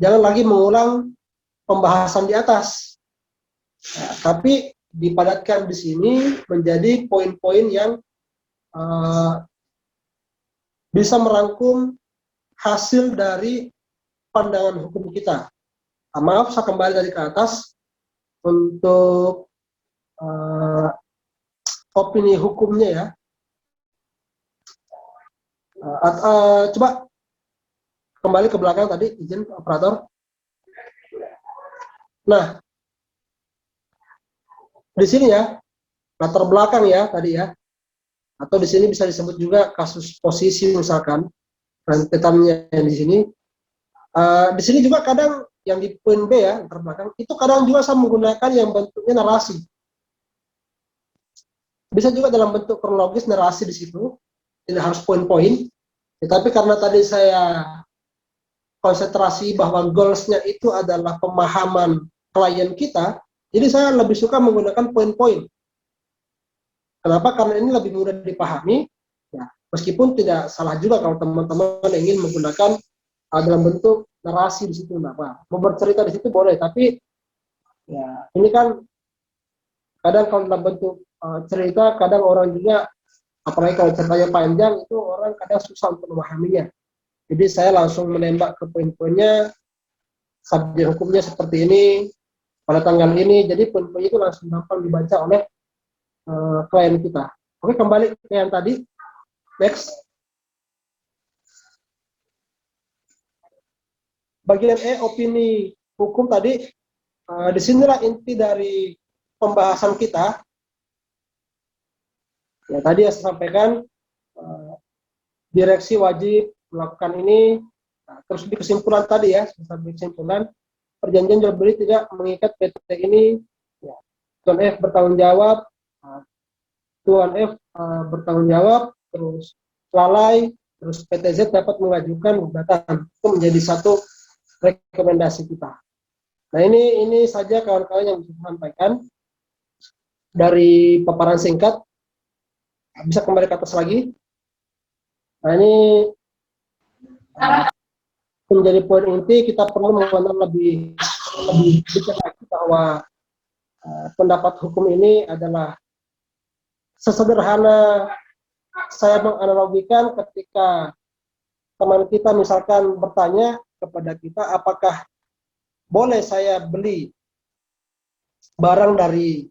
jangan lagi mengulang pembahasan di atas, tapi dipadatkan di sini menjadi poin-poin yang bisa merangkum hasil dari pandangan hukum kita. Maaf, saya kembali dari ke atas untuk opini hukumnya ya. Coba kembali ke belakang tadi, izin operator. Nah, di sini ya, latar belakang ya tadi ya, atau di sini bisa disebut juga kasus posisi misalkan, rentetannya di sini. Di sini juga kadang yang di poin B ya, latar belakang, itu kadang juga saya menggunakan yang bentuknya narasi. Bisa juga dalam bentuk kronologis narasi di situ, tidak harus poin-poin. Tetapi karena tadi saya konsentrasi bahwa goals-nya itu adalah pemahaman klien kita, jadi saya lebih suka menggunakan poin-poin. Kenapa? Karena ini lebih mudah dipahami. Ya, meskipun tidak salah juga kalau teman-teman ingin menggunakan dalam bentuk narasi di situ, apa? Mau bercerita di situ boleh, tapi ya ini kan kadang kalau dalam bentuk cerita, kadang orang juga, apalagi kalau ceritanya panjang, itu orang kadang susah untuk memahaminya. Jadi saya langsung menembak ke poin-poinnya, subjek hukumnya seperti ini, pada tanggal ini, jadi poin-poin itu langsung gampang dibaca oleh klien kita. Oke, kembali ke yang tadi. Next. Bagian E, opini hukum tadi. Disinilah inti dari pembahasan kita. Ya, tadi yang saya sampaikan, direksi wajib melakukan ini. Nah, terus di kesimpulan tadi ya, sampai kesimpulan, perjanjian jual beli tidak mengikat PT ini. Ya. Tuan F bertanggung jawab, Tuan F bertanggung jawab, terus lalai, terus PT Z dapat mengajukan gugatan. Itu menjadi satu rekomendasi kita. Nah, ini saja kawan-kawan yang bisa saya sampaikan dari paparan singkat. Bisa kembali ke atas lagi. Nah, ini menjadi poin inti, kita perlu mengenal lebih detail lagi bahwa pendapat hukum ini adalah sesederhana saya menganalogikan ketika teman kita misalkan bertanya kepada kita, apakah boleh saya beli barang dari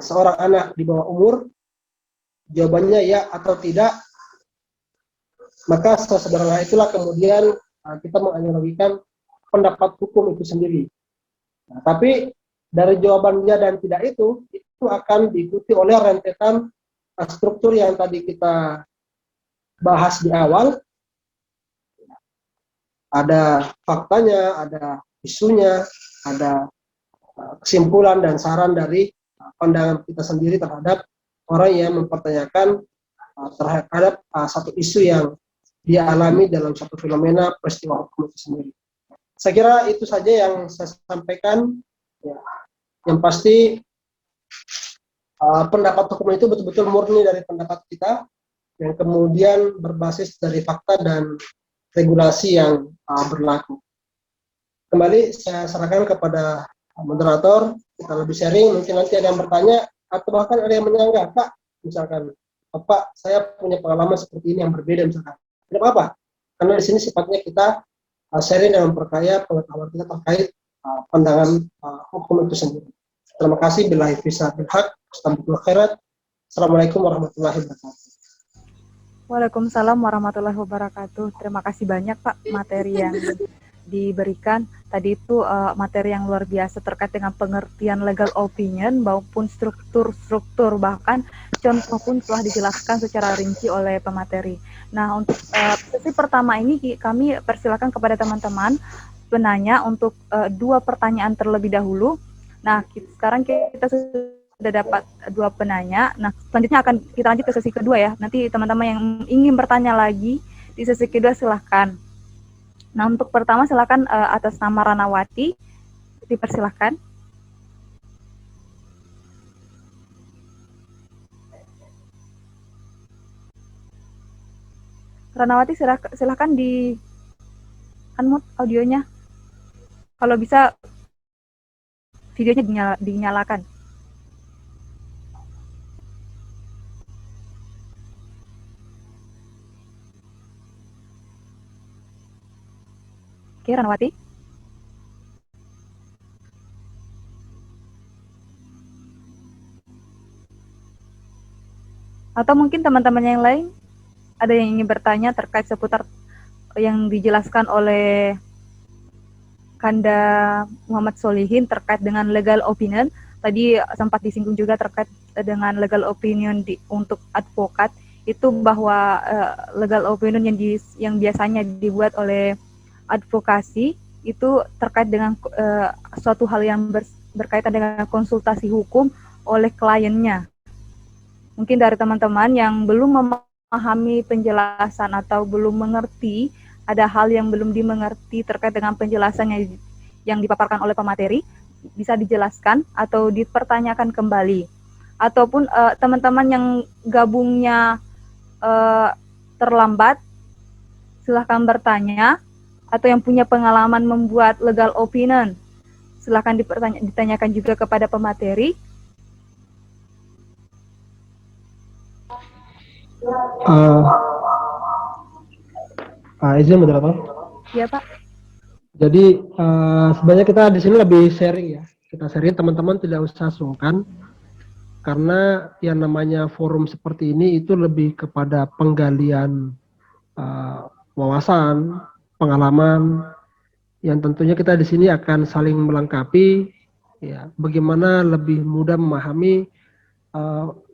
seorang anak di bawah umur? Jawabannya ya atau tidak. Maka sesederhana itulah kemudian kita menganalogikan pendapat hukum itu sendiri. Nah, tapi dari jawaban ya dan tidak itu akan diikuti oleh rentetan struktur yang tadi kita bahas di awal. Ada faktanya, ada isunya, ada kesimpulan dan saran dari pandangan kita sendiri terhadap orang yang mempertanyakan terhadap satu isu yang dia alami dalam satu fenomena peristiwa hukum itu sendiri. Saya kira itu saja yang saya sampaikan. Ya. Yang pasti pendapat hukum itu betul-betul murni dari pendapat kita. yang kemudian berbasis dari fakta dan regulasi yang berlaku. Kembali saya serahkan kepada moderator, kita lebih sharing, mungkin nanti ada yang bertanya atau bahkan ada yang menyanggah, Pak, misalkan, Pak, saya punya pengalaman seperti ini yang berbeda misalkan. Tidak apa-apa, karena di sini sifatnya kita sharing dan memperkaya pengetahuan kita terkait pandangan hukum itu sendiri. Terima kasih. Billahi fisabilillah bil haq. Astagfirullah khairat. Assalamualaikum warahmatullahi wabarakatuh. Waalaikumsalam warahmatullahi wabarakatuh. Terima kasih banyak Pak materi yang diberikan. Tadi itu materi yang luar biasa terkait dengan pengertian legal opinion maupun struktur bahkan contoh pun telah dijelaskan secara rinci oleh pemateri. Nah, untuk sesi pertama ini kami persilakan kepada teman-teman penanya untuk 2 pertanyaan terlebih dahulu. Nah, sekarang kita sudah dapat 2 penanya. Nah, selanjutnya akan kita lanjut ke sesi kedua ya. Nanti teman-teman yang ingin bertanya lagi di sesi kedua silahkan. Nah, untuk pertama silahkan atas nama Ranawati, dipersilahkan. Ranawati silahkan di unmute audionya. Kalau bisa videonya dinyalakan. Oke, Ranawati. Atau mungkin teman-teman yang lain ada yang ingin bertanya terkait seputar yang dijelaskan oleh Kanda Muhammad Solihin terkait dengan legal opinion. Tadi sempat disinggung juga terkait dengan legal opinion untuk advokat, itu bahwa legal opinion yang biasanya dibuat oleh advokasi itu terkait dengan suatu hal yang berkaitan dengan konsultasi hukum oleh kliennya. Mungkin dari teman-teman yang belum memahami penjelasan atau belum mengerti, ada hal yang belum dimengerti terkait dengan penjelasan yang dipaparkan oleh pemateri, bisa dijelaskan atau dipertanyakan kembali. Ataupun teman-teman yang gabungnya terlambat, silahkan bertanya. Atau yang punya pengalaman membuat legal opinion, silahkan ditanyakan juga kepada pemateri. Izin moderator. Iya Pak. Jadi sebenarnya kita di sini lebih sharing ya. Kita sharing, teman-teman tidak usah sungkan karena yang namanya forum seperti ini itu lebih kepada penggalian wawasan, pengalaman, yang tentunya kita di sini akan saling melengkapi ya, bagaimana lebih mudah memahami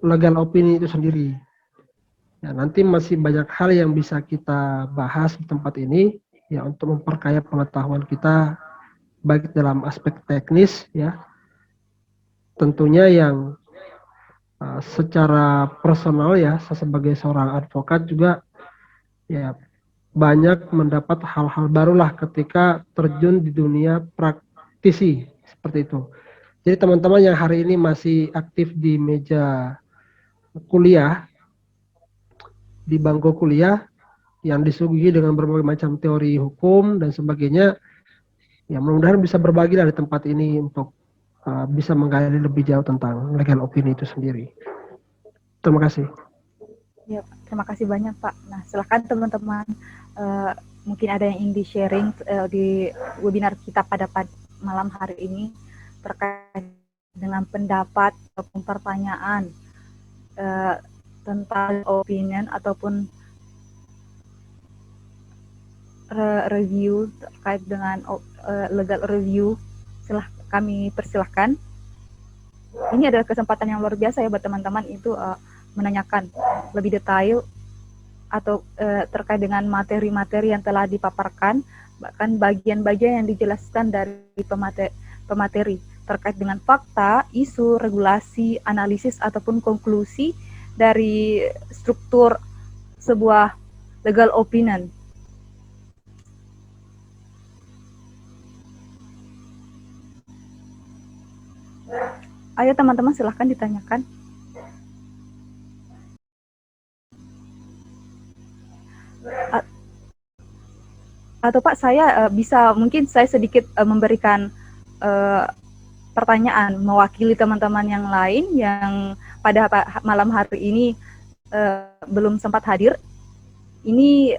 legal opini itu sendiri. Ya, nanti masih banyak hal yang bisa kita bahas di tempat ini ya untuk memperkaya pengetahuan kita baik dalam aspek teknis ya, tentunya yang secara personal ya, saya sebagai seorang advokat juga ya banyak mendapat hal-hal barulah ketika terjun di dunia praktisi seperti itu. Jadi teman-teman yang hari ini masih aktif di meja kuliah, di bangku kuliah, yang disuguhi dengan berbagai macam teori hukum dan sebagainya, ya mudah-mudahan bisa berbagi dari tempat ini untuk bisa menggali lebih jauh tentang legal opini itu sendiri. Terima kasih. Ya, terima kasih banyak Pak. Nah, silahkan teman-teman, mungkin ada yang ingin di-sharing di webinar kita pada malam hari ini terkait dengan pendapat ataupun pertanyaan tentang opinion ataupun review terkait dengan legal review. Kami persilahkan. Ini adalah kesempatan yang luar biasa ya buat teman-teman itu menanyakan lebih detail atau terkait dengan materi-materi yang telah dipaparkan, bahkan bagian-bagian yang dijelaskan dari pemateri terkait dengan fakta, isu, regulasi, analisis ataupun konklusi dari struktur sebuah legal opinion. Ayo teman-teman silahkan ditanyakan. atau Pak, saya bisa mungkin saya sedikit memberikan pertanyaan mewakili teman-teman yang lain yang pada malam hari ini belum sempat hadir. Ini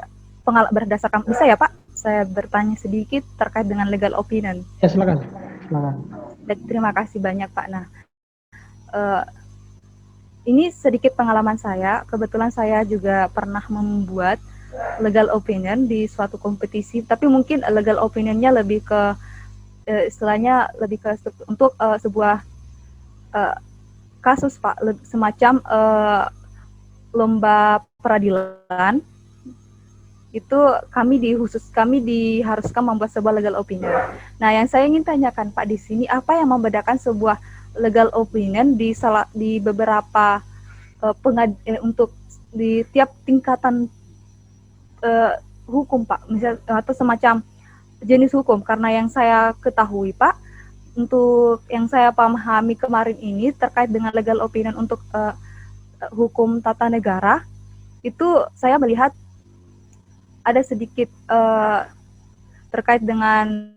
berdasarkan, bisa ya Pak, saya bertanya sedikit terkait dengan legal opinion. Ya, silakan. Silakan. Terima kasih banyak Pak. Nah, ini sedikit pengalaman saya. Kebetulan saya juga pernah membuat legal opinion di suatu kompetisi, tapi mungkin legal opinionnya lebih ke istilahnya lebih ke untuk sebuah kasus Pak, semacam lomba peradilan. Itu kami diharuskan membuat sebuah legal opinion. Nah, yang saya ingin tanyakan Pak di sini, apa yang membedakan sebuah legal opinion di beberapa untuk di tiap tingkatan hukum Pak, misal atau semacam jenis hukum? Karena yang saya ketahui Pak, untuk yang saya pahami kemarin ini terkait dengan legal opinion untuk hukum tata negara, itu saya melihat ada sedikit terkait dengan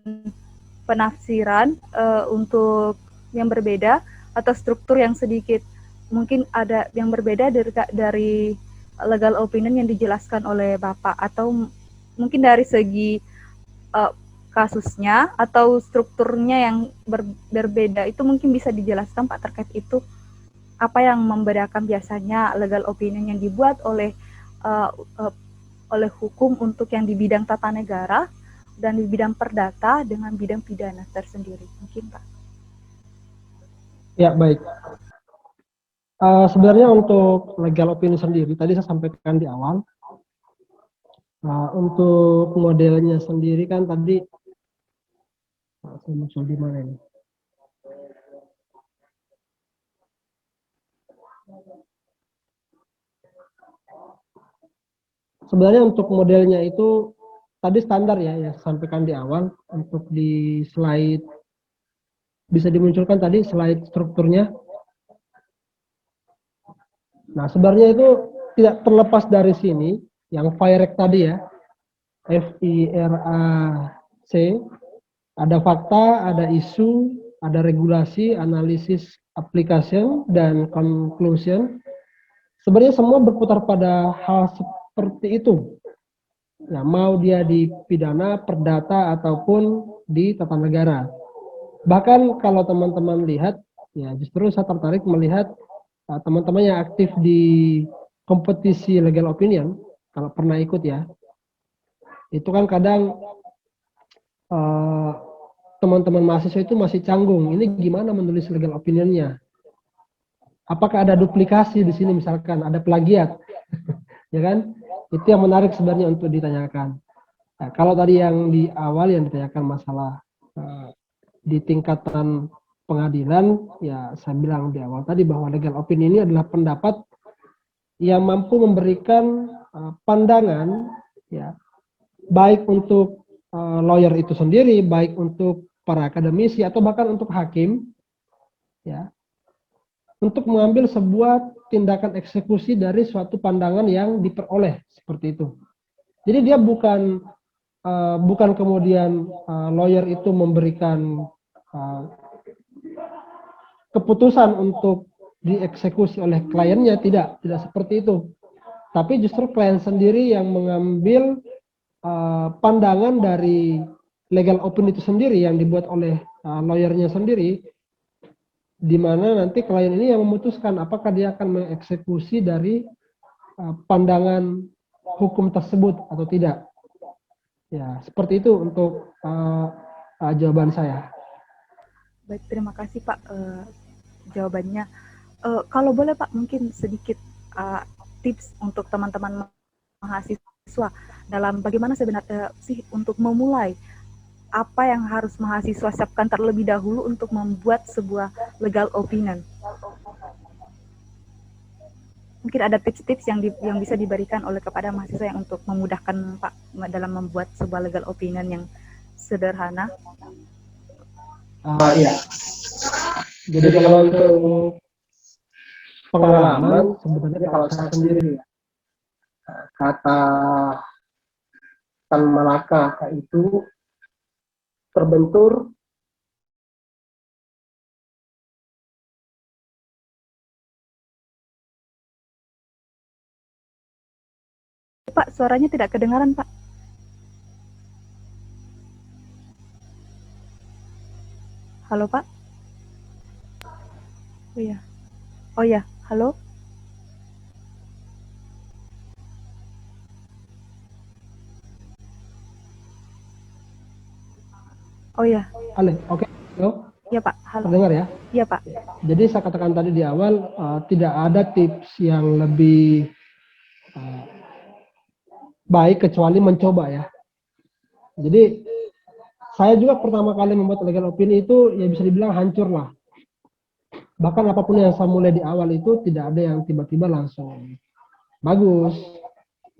penafsiran untuk yang berbeda atau struktur yang sedikit mungkin ada yang berbeda dari legal opinion yang dijelaskan oleh Bapak, atau mungkin dari segi kasusnya atau strukturnya yang berbeda. Itu mungkin bisa dijelaskan Pak terkait itu, apa yang membedakan biasanya legal opinion yang dibuat oleh hukum untuk yang di bidang tata negara dan di bidang perdata dengan bidang pidana tersendiri, mungkin Pak. Ya, baik. Sebenarnya untuk legal opinion sendiri, tadi saya sampaikan di awal, untuk modelnya sendiri kan tadi, saya muncul di mana ini? Sebenarnya untuk modelnya itu tadi standar ya, yang sampaikan di awal. Untuk di slide bisa dimunculkan tadi slide strukturnya. Nah, sebenarnya itu tidak terlepas dari sini yang FIRAC tadi ya, FIRAC. Ada fakta, ada isu, ada regulasi, analisis, application, dan conclusion. Sebenarnya semua berputar pada hal seperti itu. Nah, mau dia di pidana, perdata, ataupun di tata negara. Bahkan kalau teman-teman lihat, ya justru saya tertarik melihat teman-teman yang aktif di kompetisi legal opinion, kalau pernah ikut ya, itu kan kadang teman-teman mahasiswa itu masih canggung, ini gimana menulis legal opinionnya? Apakah ada duplikasi di sini, misalkan ada plagiat, ya kan? Itu yang menarik sebenarnya untuk ditanyakan. Nah, kalau tadi yang di awal yang ditanyakan masalah di tingkatan pengadilan, ya saya bilang di awal tadi bahwa legal opinion ini adalah pendapat yang mampu memberikan pandangan, ya, baik untuk lawyer itu sendiri, baik untuk para akademisi atau bahkan untuk hakim, ya, untuk mengambil sebuah tindakan eksekusi dari suatu pandangan yang diperoleh seperti itu. Jadi dia bukan kemudian lawyer itu memberikan keputusan untuk dieksekusi oleh kliennya, tidak seperti itu. Tapi justru klien sendiri yang mengambil pandangan dari legal opinion itu sendiri yang dibuat oleh lawyernya sendiri, di mana nanti klien ini yang memutuskan apakah dia akan mengeksekusi dari pandangan hukum tersebut atau tidak. Ya, seperti itu untuk jawaban saya. Baik, terima kasih Pak jawabannya. Kalau boleh Pak, mungkin sedikit tips untuk teman-teman mahasiswa dalam bagaimana sebenarnya sih untuk memulai, apa yang harus mahasiswa siapkan terlebih dahulu untuk membuat sebuah legal opinion. Mungkin ada tips-tips yang bisa diberikan oleh kepada mahasiswa yang untuk memudahkan Pak dalam membuat sebuah legal opinion yang sederhana. Iya. Jadi kalau untuk pengalaman, sebenarnya kalau saya sendiri, kata Tan Malaka itu terbentur Pak, suaranya tidak kedengaran, Pak. Halo, Pak. Oh ya. Oh ya, halo. Oh ya. Ale, oke. Halo, Iya, Pak. Halo. terdengar ya? Iya, Pak. Jadi saya katakan tadi di awal, tidak ada tips yang lebih baik kecuali mencoba ya. Jadi saya juga pertama kali membuat legal opini itu ya bisa dibilang hancur lah. Bahkan apapun yang saya mulai di awal itu tidak ada yang tiba-tiba langsung bagus.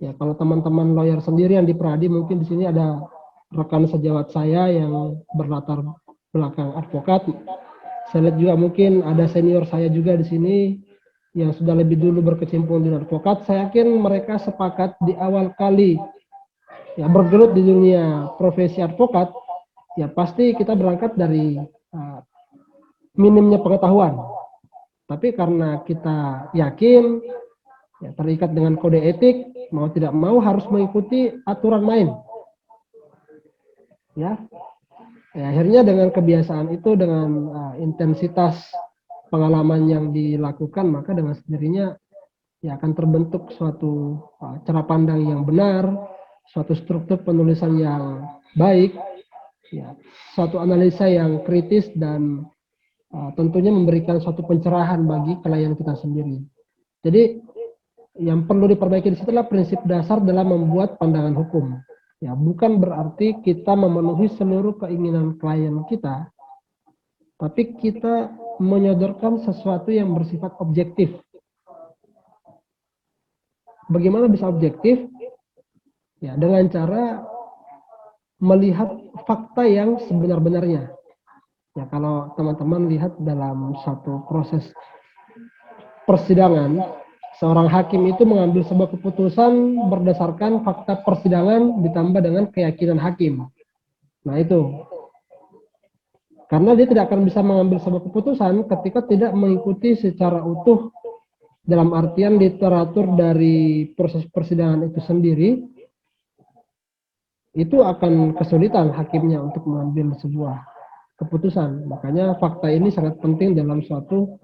Ya kalau teman-teman lawyer sendiri yang di Pradi, mungkin di sini ada rekan sejawat saya yang berlatar belakang advokat. Saya lihat juga mungkin ada senior saya juga di sini yang sudah lebih dulu berkecimpung di advokat. Saya yakin mereka sepakat di awal kali ya bergelut di dunia profesi advokat, ya pasti kita berangkat dari minimnya pengetahuan. Tapi karena kita yakin, ya, terikat dengan kode etik, mau tidak mau harus mengikuti aturan main. Ya, akhirnya dengan kebiasaan itu, dengan intensitas pengalaman yang dilakukan, maka dengan sendirinya ya akan terbentuk suatu cara pandang yang benar, suatu struktur penulisan yang baik, ya, suatu analisa yang kritis dan tentunya memberikan suatu pencerahan bagi klien kita sendiri. Jadi yang perlu diperbaiki di situ adalah prinsip dasar dalam membuat pandangan hukum. Ya, bukan berarti kita memenuhi seluruh keinginan klien kita, tapi kita menyodorkan sesuatu yang bersifat objektif. Bagaimana bisa objektif? Ya, dengan cara melihat fakta yang sebenar-benarnya. Ya, kalau teman-teman lihat dalam satu proses persidangan, seorang hakim itu mengambil sebuah keputusan berdasarkan fakta persidangan ditambah dengan keyakinan hakim. Nah itu, karena dia tidak akan bisa mengambil sebuah keputusan ketika tidak mengikuti secara utuh, dalam artian literatur dari proses persidangan itu sendiri, itu akan kesulitan hakimnya untuk mengambil sebuah keputusan. Makanya fakta ini sangat penting dalam suatu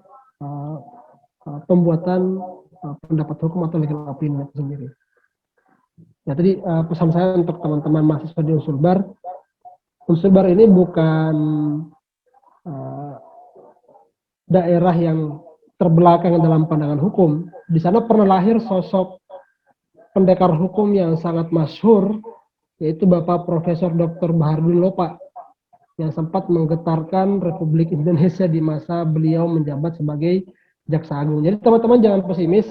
pembuatan pendapat hukum atau legal opinion itu sendiri. Ya tadi pesan saya untuk teman-teman mahasiswa di Unsulbar ini bukan daerah yang terbelakang dalam pandangan hukum. Di sana pernah lahir sosok pendekar hukum yang sangat masyhur, yaitu Bapak Profesor Dr. Bahardin Lopa, yang sempat menggetarkan Republik Indonesia di masa beliau menjabat sebagai Jaksa Agung. Jadi teman-teman jangan pesimis,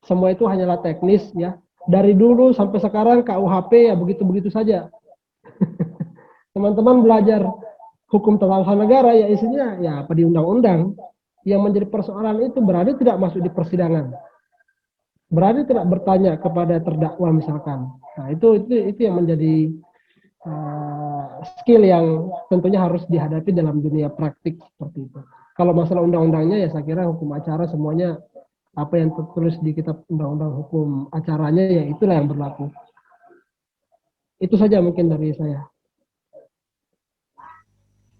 semua itu hanyalah teknis ya. Dari dulu sampai sekarang KUHP ya begitu-begitu saja. Teman-teman belajar hukum tata usaha negara ya isinya ya apa di undang-undang. Yang menjadi persoalan itu berarti tidak masuk di persidangan. Berarti tidak bertanya kepada terdakwa misalkan. Nah, itu yang menjadi skill yang tentunya harus dihadapi dalam dunia praktik seperti itu. Kalau masalah undang-undangnya ya saya kira hukum acara semuanya apa yang tertulis di kitab undang-undang hukum acaranya ya itulah yang berlaku. Itu saja mungkin dari saya.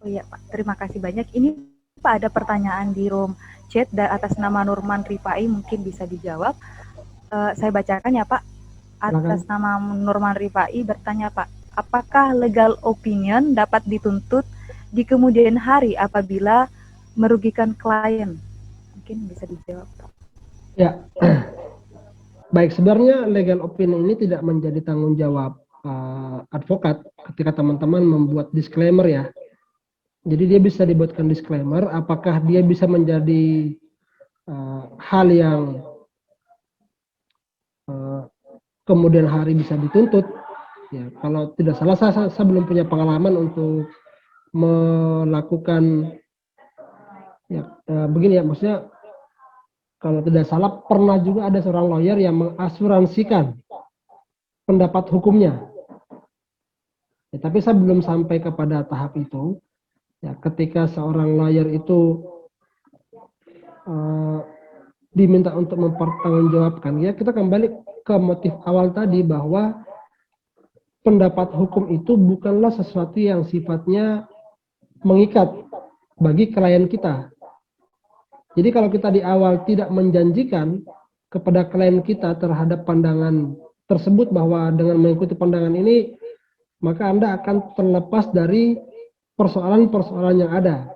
Oh iya, Pak. Terima kasih banyak. Ini Pak ada pertanyaan di room chat atas nama Nurman Rifai, mungkin bisa dijawab. Saya bacakan ya Pak. Atas nama Nurman Rifai bertanya Pak, apakah legal opinion dapat dituntut di kemudian hari apabila merugikan klien? Mungkin bisa dijawab Pak. Ya, baik, sebenarnya legal opinion ini tidak menjadi tanggung jawab advokat ketika teman-teman membuat disclaimer ya. Jadi dia bisa dibuatkan disclaimer, apakah dia bisa menjadi hal yang kemudian hari bisa dituntut. Ya, kalau tidak salah saya belum punya pengalaman untuk melakukan ya begini ya, maksudnya kalau tidak salah pernah juga ada seorang lawyer yang mengasuransikan pendapat hukumnya Ya, tapi saya belum sampai kepada tahap itu. Ya, ketika seorang lawyer itu diminta untuk mempertanggungjawabkan, ya kita kembali ke motif awal tadi bahwa pendapat hukum itu bukanlah sesuatu yang sifatnya mengikat bagi klien kita. Jadi kalau kita di awal tidak menjanjikan kepada klien kita terhadap pandangan tersebut bahwa dengan mengikuti pandangan ini maka Anda akan terlepas dari persoalan-persoalan yang ada.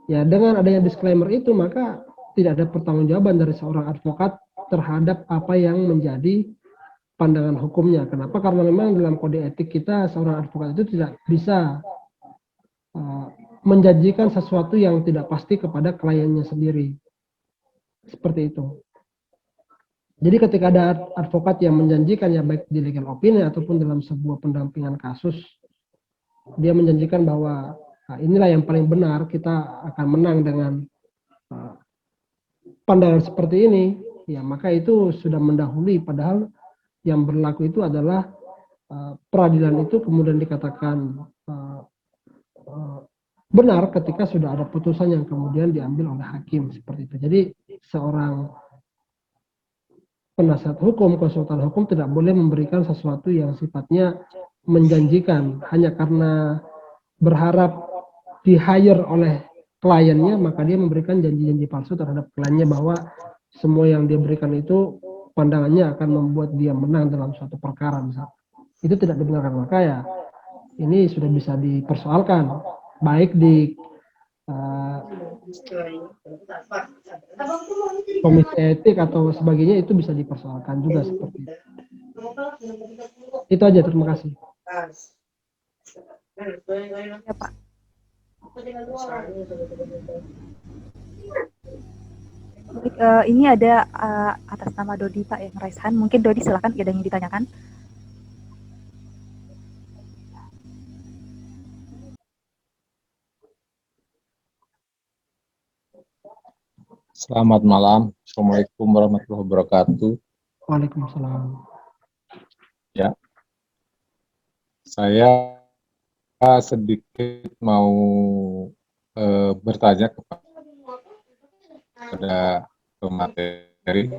Ya, dengan adanya disclaimer itu maka tidak ada pertanggungjawaban dari seorang advokat terhadap apa yang menjadi pandangan hukumnya. Kenapa? Karena memang dalam kode etik kita seorang advokat itu tidak bisa menjanjikan sesuatu yang tidak pasti kepada kliennya sendiri. Seperti itu. Jadi ketika ada advokat yang menjanjikan ya baik di legal opinion ataupun dalam sebuah pendampingan kasus, dia menjanjikan bahwa inilah yang paling benar, kita akan menang dengan pandangan seperti ini, ya maka itu sudah mendahului, padahal yang berlaku itu adalah peradilan itu kemudian dikatakan benar ketika sudah ada putusan yang kemudian diambil oleh hakim seperti itu. Jadi seorang penasihat hukum, konsultan hukum tidak boleh memberikan sesuatu yang sifatnya menjanjikan hanya karena berharap di-hire oleh kliennya, maka dia memberikan janji-janji palsu terhadap kliennya bahwa semua yang dia berikan itu pandangannya akan membuat dia menang dalam suatu perkara misalnya. Itu tidak dibenarkan, maka ya ini sudah bisa dipersoalkan baik di komisi etik atau sebagainya, itu bisa dipersoalkan juga seperti itu. Itu aja, terima kasih. Ya, Pak. Baik, ini ada atas nama Dodi Pak yang raise hand. Mungkin Dodi silakan, ada yang ditanyakan. Selamat malam. Assalamualaikum warahmatullahi wabarakatuh. Waalaikumsalam. Ya, saya sedikit mau bertanya kepada pemateri.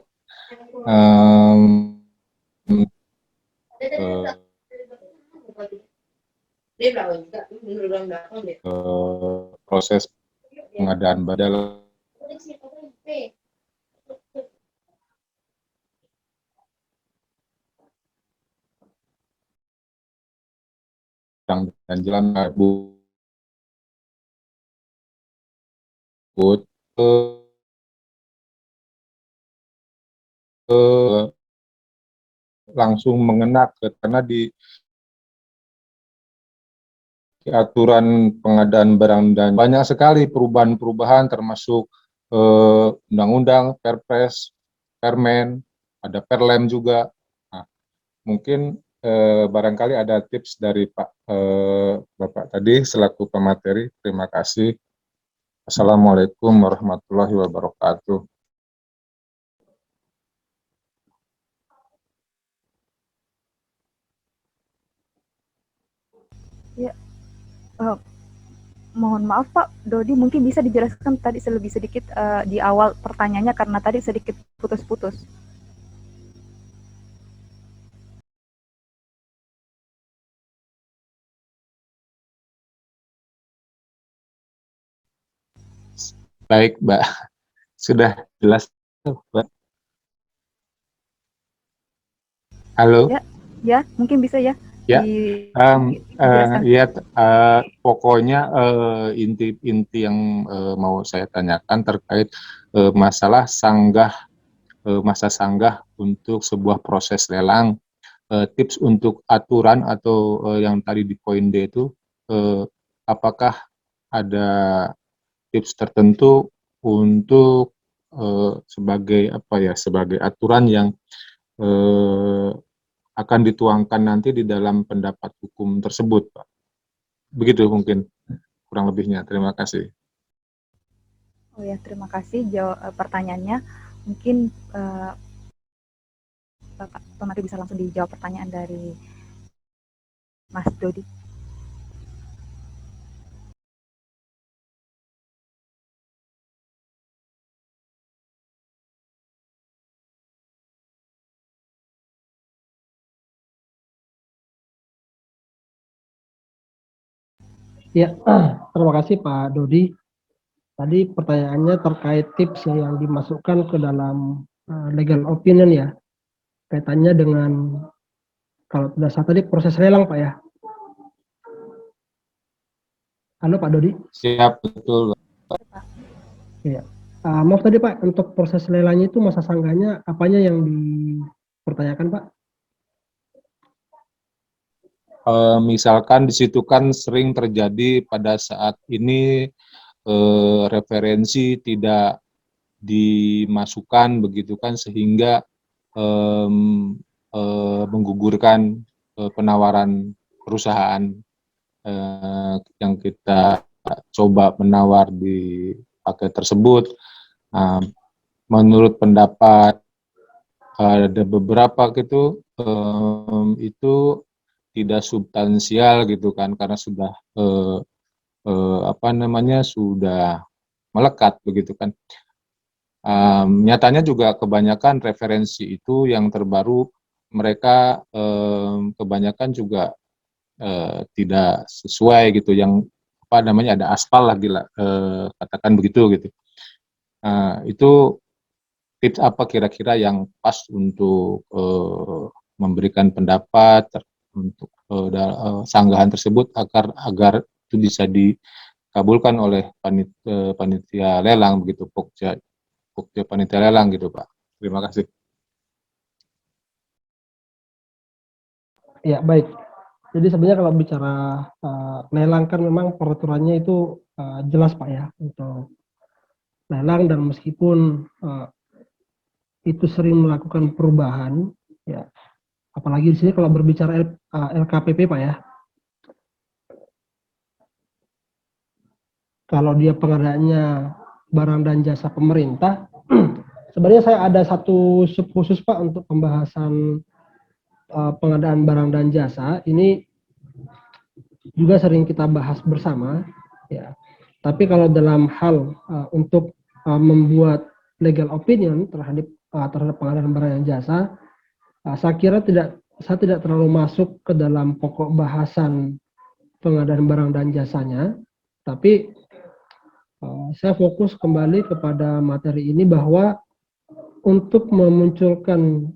Proses pengadaan badal dan jalan Bu langsung mengena karena di aturan pengadaan barang dan banyak sekali perubahan-perubahan termasuk undang-undang, Perpres, Permen, ada Perlem juga. Nah, mungkin barangkali ada tips dari Bapak tadi selaku pemateri. Terima kasih. Assalamualaikum warahmatullahi wabarakatuh. Ya, mohon maaf Pak Dodi, mungkin bisa dijelaskan tadi lebih sedikit di awal pertanyaannya karena tadi sedikit putus-putus. Baik, Mbak. Sudah jelas, Mbak. Halo? Ya, mungkin bisa ya. Ya, pokoknya inti yang mau saya tanyakan terkait masalah masa sanggah untuk sebuah proses lelang. Tips untuk aturan atau yang tadi di poin D itu, apakah ada tips tertentu untuk sebagai aturan yang akan dituangkan nanti di dalam pendapat hukum tersebut, Pak. Begitu mungkin kurang lebihnya. Terima kasih. Oh ya, terima kasih pertanyaannya. Mungkin Bapak pemateri bisa langsung dijawab pertanyaan dari Mas Dodi. Ya, terima kasih Pak Dodi. Tadi pertanyaannya terkait tips yang dimasukkan ke dalam legal opinion ya, kaitannya dengan kalau tidak salah tadi proses lelang Pak ya. Halo Pak Dodi. Siap, betul. Iya. Maaf tadi Pak, untuk proses lelangnya itu masa sanggahnya apanya yang dipertanyakan Pak? Misalkan di situ kan sering terjadi pada saat ini referensi tidak dimasukkan begitu kan sehingga menggugurkan penawaran perusahaan yang kita coba menawar di paket tersebut. Menurut pendapat ada beberapa gitu itu tidak substansial gitu kan karena sudah sudah melekat begitu kan. Nyatanya juga kebanyakan referensi itu yang terbaru mereka kebanyakan juga tidak sesuai gitu, yang ada aspal lah katakan begitu gitu. Itu tips apa kira-kira yang pas untuk memberikan pendapat untuk sanggahan tersebut agar itu bisa dikabulkan oleh panitia lelang begitu, pokja panitia lelang gitu Pak. Terima kasih. Ya baik. Jadi sebenarnya kalau bicara lelang kan memang peraturannya itu jelas Pak ya untuk lelang, dan meskipun itu sering melakukan perubahan ya, apalagi di sini kalau berbicara LKPP Pak ya, kalau dia pengadaannya barang dan jasa pemerintah, sebenarnya saya ada satu sub khusus Pak untuk pembahasan pengadaan barang dan jasa. Ini juga sering kita bahas bersama ya. Tapi kalau dalam hal untuk membuat legal opinion terhadap pengadaan barang dan jasa, saya kira saya tidak terlalu masuk ke dalam pokok bahasan pengadaan barang dan jasanya, tapi saya fokus kembali kepada materi ini bahwa untuk memunculkan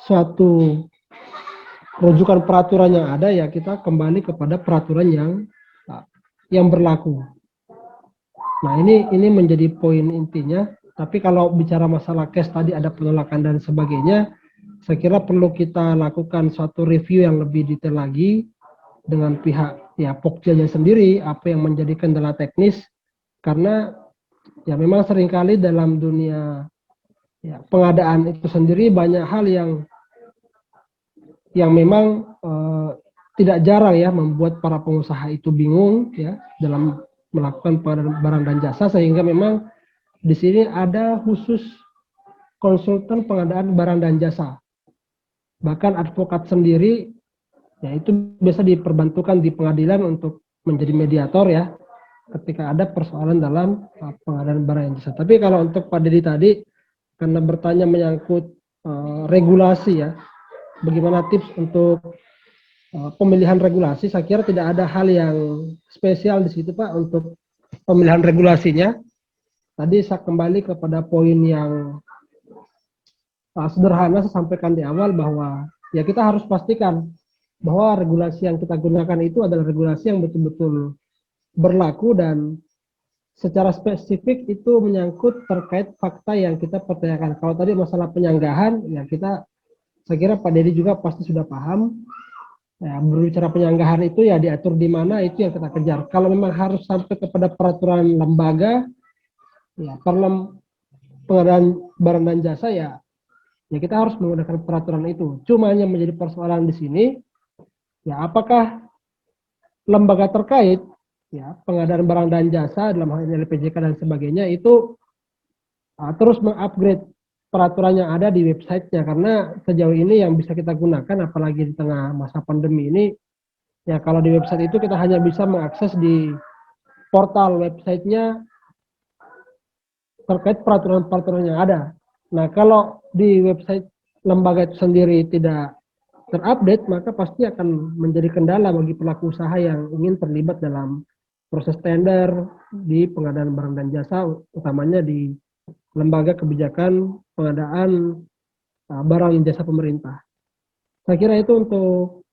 suatu rujukan peraturan yang ada ya kita kembali kepada peraturan yang berlaku. Nah ini menjadi poin intinya. Tapi kalau bicara masalah case tadi ada penolakan dan sebagainya, saya kira perlu kita lakukan suatu review yang lebih detail lagi dengan pihak ya Pokjanya sendiri, apa yang menjadi kendala teknis, karena ya memang seringkali dalam dunia ya, pengadaan itu sendiri banyak hal yang memang tidak jarang ya membuat para pengusaha itu bingung ya dalam melakukan barang dan jasa, sehingga memang di sini ada khusus konsultan pengadaan barang dan jasa. Bahkan advokat sendiri ya itu biasa diperbantukan di pengadilan untuk menjadi mediator ya ketika ada persoalan dalam pengadaan barang dan jasa. Tapi kalau untuk Pak Dedi tadi karena bertanya menyangkut regulasi ya, bagaimana tips untuk pemilihan regulasi, saya kira tidak ada hal yang spesial di situ Pak untuk pemilihan regulasinya. Tadi saya kembali kepada poin yang sederhana saya sampaikan di awal bahwa ya kita harus pastikan bahwa regulasi yang kita gunakan itu adalah regulasi yang betul-betul berlaku dan secara spesifik itu menyangkut terkait fakta yang kita pertanyakan. Kalau tadi masalah penyanggahan, ya saya kira Pak Dedi juga pasti sudah paham. Ya, berbicara penyanggahan itu ya diatur di mana itu yang kita kejar. Kalau memang harus sampai kepada peraturan lembaga, ya karena pengadaan barang dan jasa ya kita harus menggunakan peraturan itu. Cuma yang menjadi persoalan di sini, ya apakah lembaga terkait ya pengadaan barang dan jasa dalam hal ini LPJK dan sebagainya itu terus mengupgrade peraturan yang ada di websitenya, karena sejauh ini yang bisa kita gunakan apalagi di tengah masa pandemi ini Ya, kalau di website itu kita hanya bisa mengakses di portal websitenya terkait peraturan-peraturan yang ada. Nah, kalau di website lembaga itu sendiri tidak terupdate, maka pasti akan menjadi kendala bagi pelaku usaha yang ingin terlibat dalam proses tender di pengadaan barang dan jasa, utamanya di lembaga kebijakan pengadaan barang dan jasa pemerintah. Saya kira itu untuk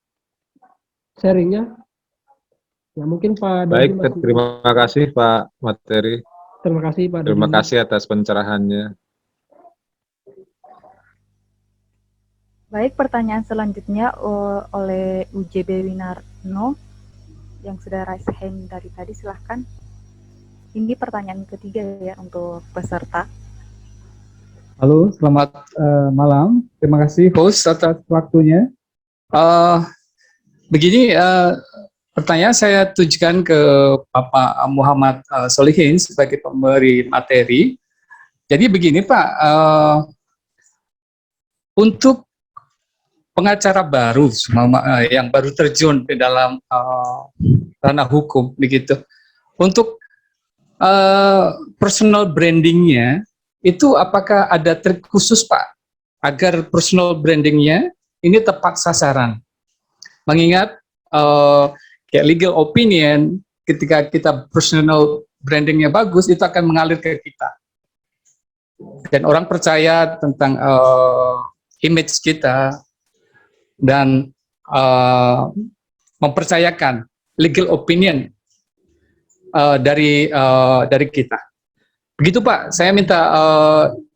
sharingnya. Ya, mungkin Pak Dodi Baik, masih. terima kasih Pak Materi. Terima kasih Pak Dodi. Terima kasih atas pencerahannya. Baik, pertanyaan selanjutnya oleh UJB Winarno yang sudah raise hand dari tadi, silahkan. Ini pertanyaan ketiga ya untuk peserta. Halo, selamat malam. Terima kasih host atas waktunya. Begini, pertanyaan saya tujukan ke Bapak Muhammad Solihin sebagai pemberi materi. Jadi begini Pak, untuk pengacara baru yang baru terjun di dalam ranah hukum begitu, untuk personal brandingnya itu apakah ada trik khusus Pak agar personal brandingnya ini tepat sasaran? Mengingat kayak legal opinion, ketika kita personal brandingnya bagus, itu akan mengalir ke kita. Dan orang percaya tentang image kita dan mempercayakan legal opinion dari kita. Begitu Pak, saya minta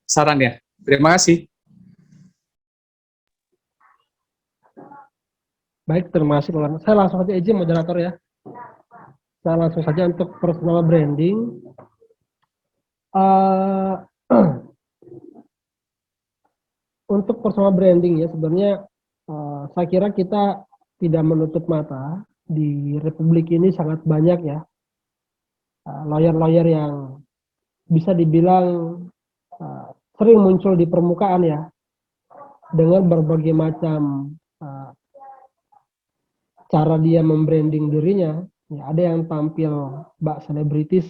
sarannya. Terima kasih. Baik, terima kasih Pak. Saya langsung saja izin moderator ya. Saya langsung saja untuk personal branding. Untuk personal branding ya, sebenarnya saya kira kita tidak menutup mata. Di Republik ini sangat banyak ya lawyer-lawyer yang bisa dibilang sering muncul di permukaan ya, dengan berbagai macam cara dia membranding dirinya. Ya, ada yang tampil bak selebritis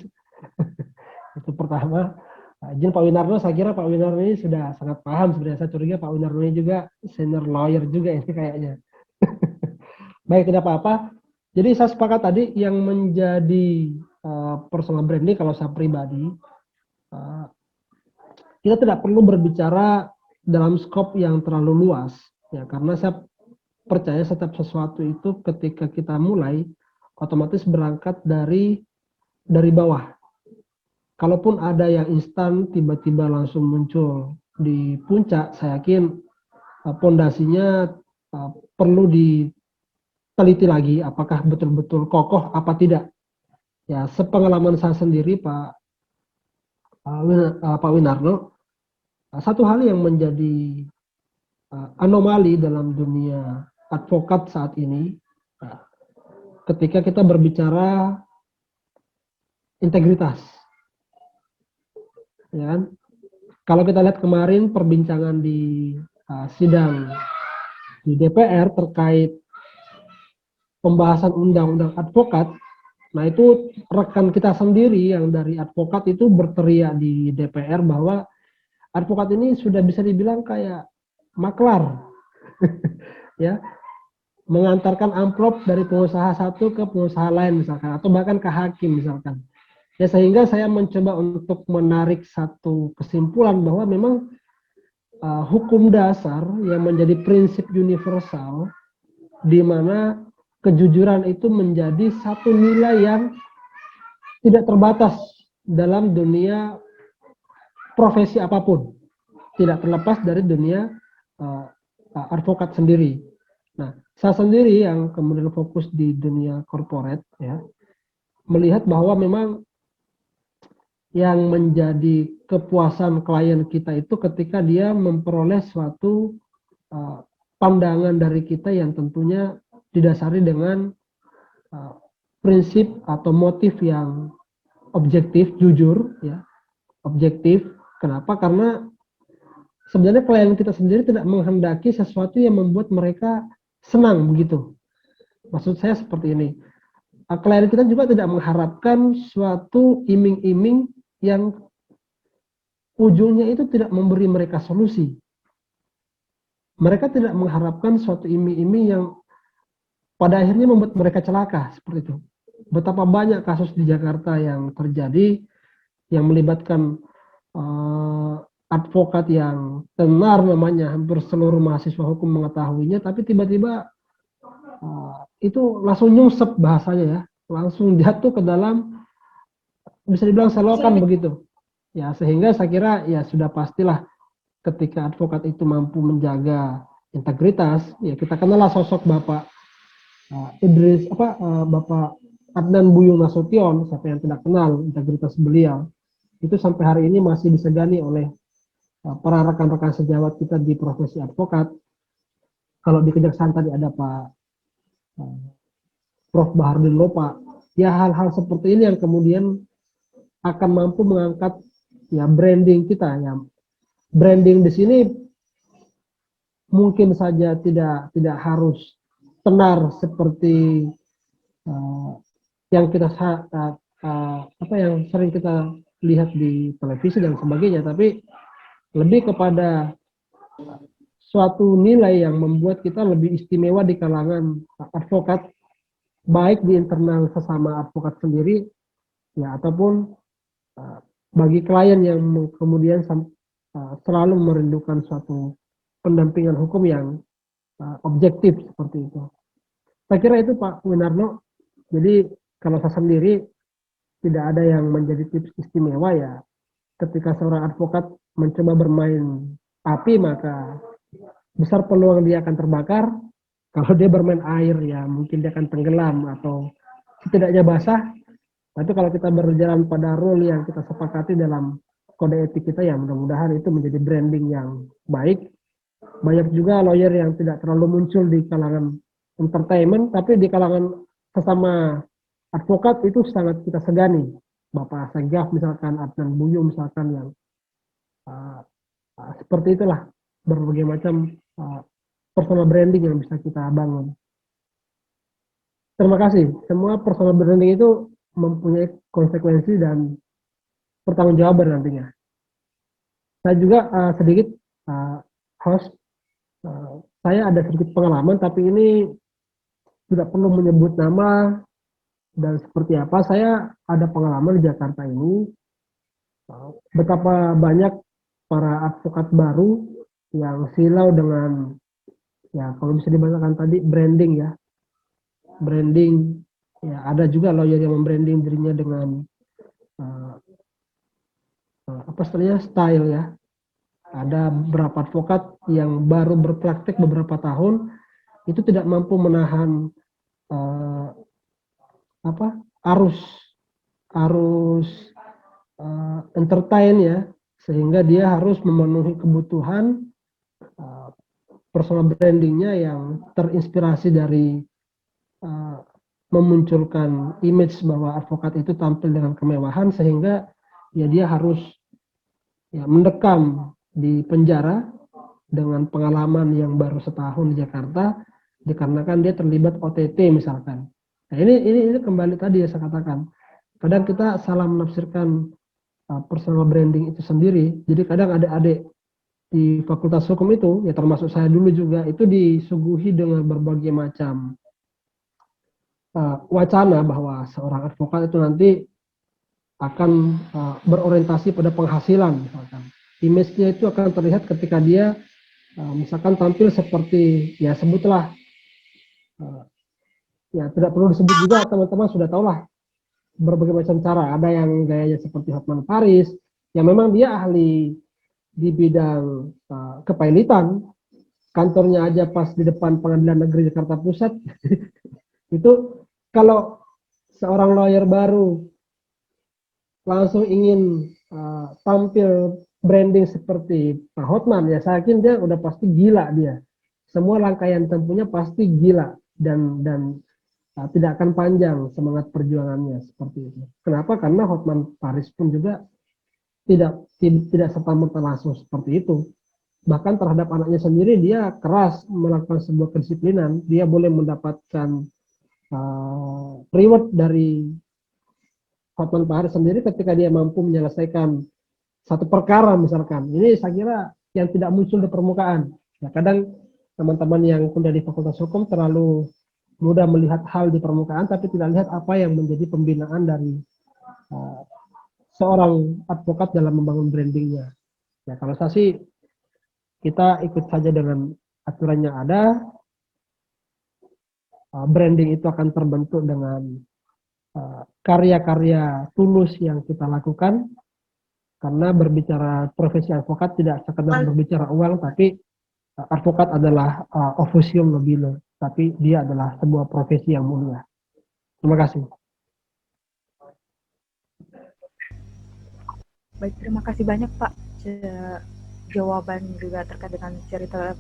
itu pertama. Izin Pak Winarno, saya kira Pak Winarno ini sudah sangat paham sebenarnya. Saya curiga Pak Winarno ini juga senior lawyer juga ini kayaknya. Baik, tidak apa-apa. Jadi saya sepakat tadi yang menjadi personal branding kalau saya pribadi, kita tidak perlu berbicara dalam skop yang terlalu luas ya, karena saya percaya setiap sesuatu itu ketika kita mulai otomatis berangkat dari bawah. Kalaupun ada yang instan tiba-tiba langsung muncul di puncak, saya yakin pondasinya perlu diteliti lagi apakah betul-betul kokoh apa tidak. Ya, sepengalaman saya sendiri Pak Winarno, satu hal yang menjadi anomali dalam dunia advokat saat ini, ketika kita berbicara integritas, ya kan? Kalau kita lihat kemarin perbincangan di sidang di DPR terkait pembahasan undang-undang advokat, nah itu rekan kita sendiri yang dari advokat itu berteriak di DPR bahwa advokat ini sudah bisa dibilang kayak maklar, ya, mengantarkan amplop dari pengusaha satu ke pengusaha lain misalkan, atau bahkan ke hakim misalkan. Ya, sehingga saya mencoba untuk menarik satu kesimpulan bahwa memang hukum dasar yang menjadi prinsip universal, di mana kejujuran itu menjadi satu nilai yang tidak terbatas dalam dunia profesi apapun, tidak terlepas dari dunia advokat sendiri. Nah, saya sendiri yang kemudian fokus di dunia corporate ya, melihat bahwa memang yang menjadi kepuasan klien kita itu ketika dia memperoleh suatu pandangan dari kita yang tentunya didasari dengan prinsip atau motif yang objektif, jujur, ya, objektif. Kenapa? Karena sebenarnya klien kita sendiri tidak menghendaki sesuatu yang membuat mereka senang begitu. Maksud saya seperti ini. Klien kita juga tidak mengharapkan suatu iming-iming yang ujungnya itu tidak memberi mereka solusi. Mereka tidak mengharapkan suatu iming-iming yang pada akhirnya membuat mereka celaka, seperti itu. Betapa banyak kasus di Jakarta yang terjadi yang melibatkan advokat yang tenar namanya, hampir seluruh mahasiswa hukum mengetahuinya, tapi tiba-tiba itu langsung nyungsep bahasanya ya, langsung jatuh ke dalam, bisa dibilang selokan begitu. Ya, sehingga saya kira ya sudah pastilah ketika advokat itu mampu menjaga integritas, ya kita kenallah sosok Bapak Bapak Adnan Buyung Nasution, siapa yang tidak kenal integritas beliau, itu sampai hari ini masih disegani oleh para rekan-rekan sejawat kita di profesi advokat. Kalau di kejaksaan tadi ada Pak Prof. Bahardin Lopa, ya hal-hal seperti ini yang kemudian akan mampu mengangkat ya branding kita. Ya, branding di sini mungkin saja tidak harus tenar seperti yang kita yang sering kita lihat di televisi dan sebagainya, tapi lebih kepada suatu nilai yang membuat kita lebih istimewa di kalangan advokat, baik di internal sesama advokat sendiri, ya ataupun bagi klien yang kemudian selalu merindukan suatu pendampingan hukum yang objektif seperti itu. Saya kira itu Pak Winarno. Jadi kalau saya sendiri tidak ada yang menjadi tips istimewa ya. Ketika seorang advokat mencoba bermain api, maka besar peluang dia akan terbakar. Kalau dia bermain air ya mungkin dia akan tenggelam atau setidaknya basah. Tapi kalau kita berjalan pada rule yang kita sepakati dalam kode etik kita, ya mudah-mudahan itu menjadi branding yang baik. Banyak juga lawyer yang tidak terlalu muncul di kalangan entertainment, tapi di kalangan sesama advokat itu sangat kita segani. Bapak Segaf misalkan, Adnan Buyung misalkan, yang seperti itulah berbagai macam personal branding yang bisa kita bangun. Terima kasih. Semua personal branding itu mempunyai konsekuensi dan pertanggungjawaban nantinya. Saya juga sedikit host, saya ada sedikit pengalaman, tapi ini tidak perlu menyebut nama dan seperti apa. Saya ada pengalaman di Jakarta ini, betapa banyak para advokat baru yang silau dengan, ya kalau bisa dibahasakan tadi, branding ya. Branding, ya ada juga lawyer yang membranding dirinya dengan style ya. Ada beberapa advokat yang baru berpraktek beberapa tahun itu tidak mampu menahan arus entertain ya, sehingga dia harus memenuhi kebutuhan personal brandingnya yang terinspirasi dari memunculkan image bahwa advokat itu tampil dengan kemewahan, sehingga ya dia harus ya mendekam di penjara dengan pengalaman yang baru setahun di Jakarta dikarenakan dia terlibat OTT misalkan. Nah, ini kembali tadi ya saya katakan, kadang kita salah menafsirkan personal branding itu sendiri. Jadi kadang adik-adik di Fakultas Hukum itu, ya termasuk saya dulu juga, itu disuguhi dengan berbagai macam wacana bahwa seorang advokat itu nanti akan berorientasi pada penghasilan misalkan. Image-nya itu akan terlihat ketika dia misalkan tampil seperti, ya sebutlah, ya tidak perlu disebut juga, teman-teman sudah tahulah berbagai macam cara. Ada yang gayanya seperti Hotman Paris, yang memang dia ahli di bidang kepailitan, kantornya aja pas di depan Pengadilan Negeri Jakarta Pusat. Itu kalau seorang lawyer baru langsung ingin tampil branding seperti Pak Hotman, ya saya yakin dia udah pasti gila dia. Semua rangkaian tempuhnya pasti gila dan tidak akan panjang semangat perjuangannya seperti itu. Kenapa? Karena Hotman Paris pun juga tidak serta-merta langsung seperti itu. Bahkan terhadap anaknya sendiri dia keras melakukan sebuah kedisiplinan. Dia boleh mendapatkan reward dari Hotman Paris sendiri ketika dia mampu menyelesaikan satu perkara misalkan. Ini saya kira yang tidak muncul di permukaan. Ya, kadang teman-teman yang kuliah di Fakultas Hukum terlalu mudah melihat hal di permukaan, tapi tidak lihat apa yang menjadi pembinaan dari seorang advokat dalam membangun brandingnya. Ya, kalau saya sih, kita ikut saja dengan aturan yang ada. Branding itu akan terbentuk dengan karya-karya tulus yang kita lakukan, karena berbicara profesi advokat tidak sekedar berbicara uang, tapi advokat adalah officium nobile, tapi dia adalah sebuah profesi yang mulia. Terima kasih. Baik, terima kasih banyak Pak. Jawaban juga terkait dengan cerita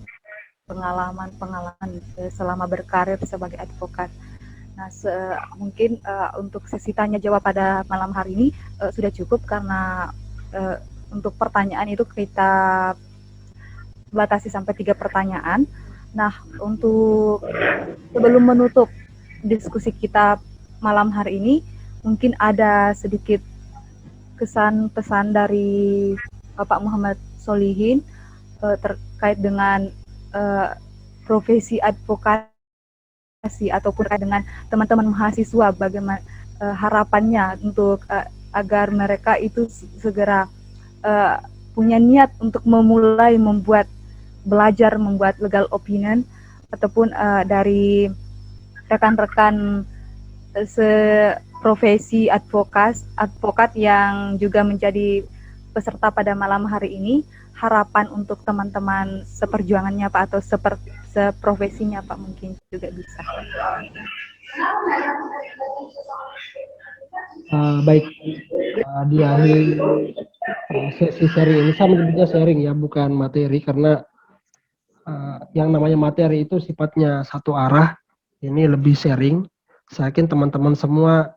pengalaman selama berkarir sebagai advokat. Nah, mungkin untuk sesi tanya jawab pada malam hari ini sudah cukup, karena untuk pertanyaan itu kita batasi sampai 3 pertanyaan. Nah, untuk sebelum menutup diskusi kita malam hari ini, mungkin ada sedikit kesan pesan dari Bapak Muhammad Solihin terkait dengan profesi advokasi ataupun dengan teman-teman mahasiswa, bagaimana harapannya untuk agar mereka itu segera punya niat untuk memulai belajar membuat legal opinion, ataupun dari rekan-rekan seprofesi advokat yang juga menjadi peserta pada malam hari ini, harapan untuk teman-teman seperjuangannya Pak, atau seprofesinya Pak, mungkin juga bisa. Baik, di akhir sesi sharing ini, saya menyebutnya sharing ya, bukan materi, karena yang namanya materi itu sifatnya satu arah, ini lebih sharing. Saya yakin teman-teman semua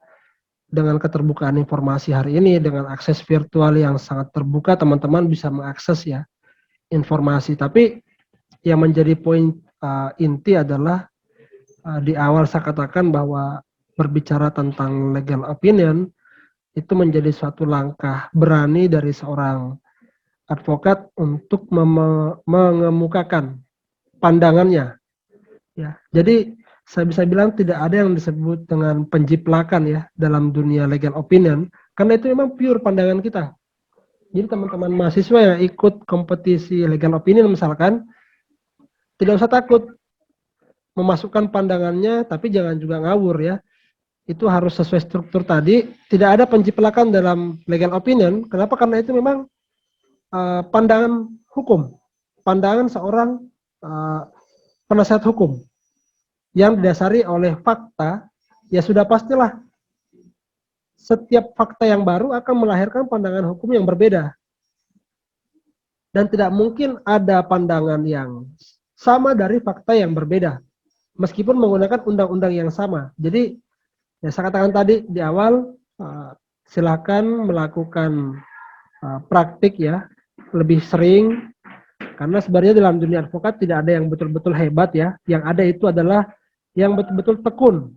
dengan keterbukaan informasi hari ini, dengan akses virtual yang sangat terbuka, teman-teman bisa mengakses ya informasi. Tapi yang menjadi poin inti adalah di awal saya katakan bahwa berbicara tentang legal opinion itu menjadi suatu langkah berani dari seorang advokat untuk mengemukakan pandangannya. Ya, jadi saya bisa bilang tidak ada yang disebut dengan penjiplakan ya dalam dunia legal opinion, karena itu memang pure pandangan kita. Jadi teman-teman mahasiswa yang ikut kompetisi legal opinion misalkan, tidak usah takut memasukkan pandangannya, tapi jangan juga ngawur ya. Itu harus sesuai struktur tadi. Tidak ada penjiplakan dalam legal opinion. Kenapa? Karena itu memang pandangan hukum, pandangan seorang penasihat hukum yang didasari oleh fakta. Ya sudah pastilah setiap fakta yang baru akan melahirkan pandangan hukum yang berbeda. Dan tidak mungkin ada pandangan yang sama dari fakta yang berbeda, meskipun menggunakan undang-undang yang sama. Jadi, ya saya katakan tadi di awal, silakan melakukan praktik ya, lebih sering, karena sebenarnya dalam dunia advokat tidak ada yang betul-betul hebat ya, yang ada itu adalah yang betul-betul tekun.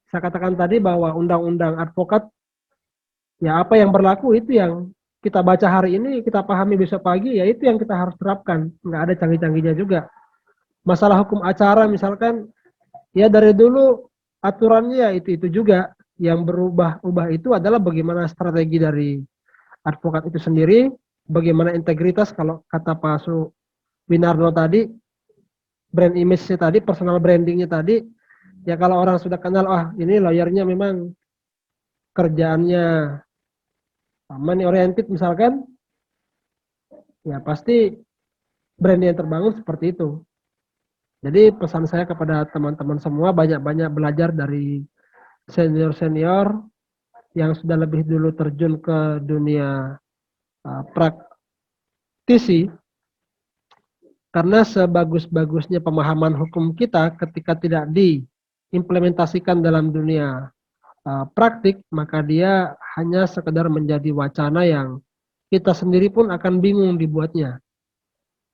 Saya katakan tadi bahwa undang-undang advokat, ya apa yang berlaku itu yang kita baca hari ini, kita pahami besok pagi, ya itu yang kita harus terapkan. Nggak ada canggih-canggihnya juga. Masalah hukum acara misalkan, ya dari dulu aturannya ya itu juga. Yang berubah-ubah itu adalah bagaimana strategi dari advokat itu sendiri, bagaimana integritas, kalau kata Pak Winarno tadi, brand image-nya tadi, personal branding-nya tadi, ya kalau orang sudah kenal, ini lawyernya memang kerjaannya money oriented misalkan, ya pasti brand yang terbangun seperti itu. Jadi pesan saya kepada teman-teman semua, banyak-banyak belajar dari senior-senior yang sudah lebih dulu terjun ke dunia praktisi, karena sebagus-bagusnya pemahaman hukum kita ketika tidak diimplementasikan dalam dunia praktik, maka dia hanya sekedar menjadi wacana yang kita sendiri pun akan bingung dibuatnya.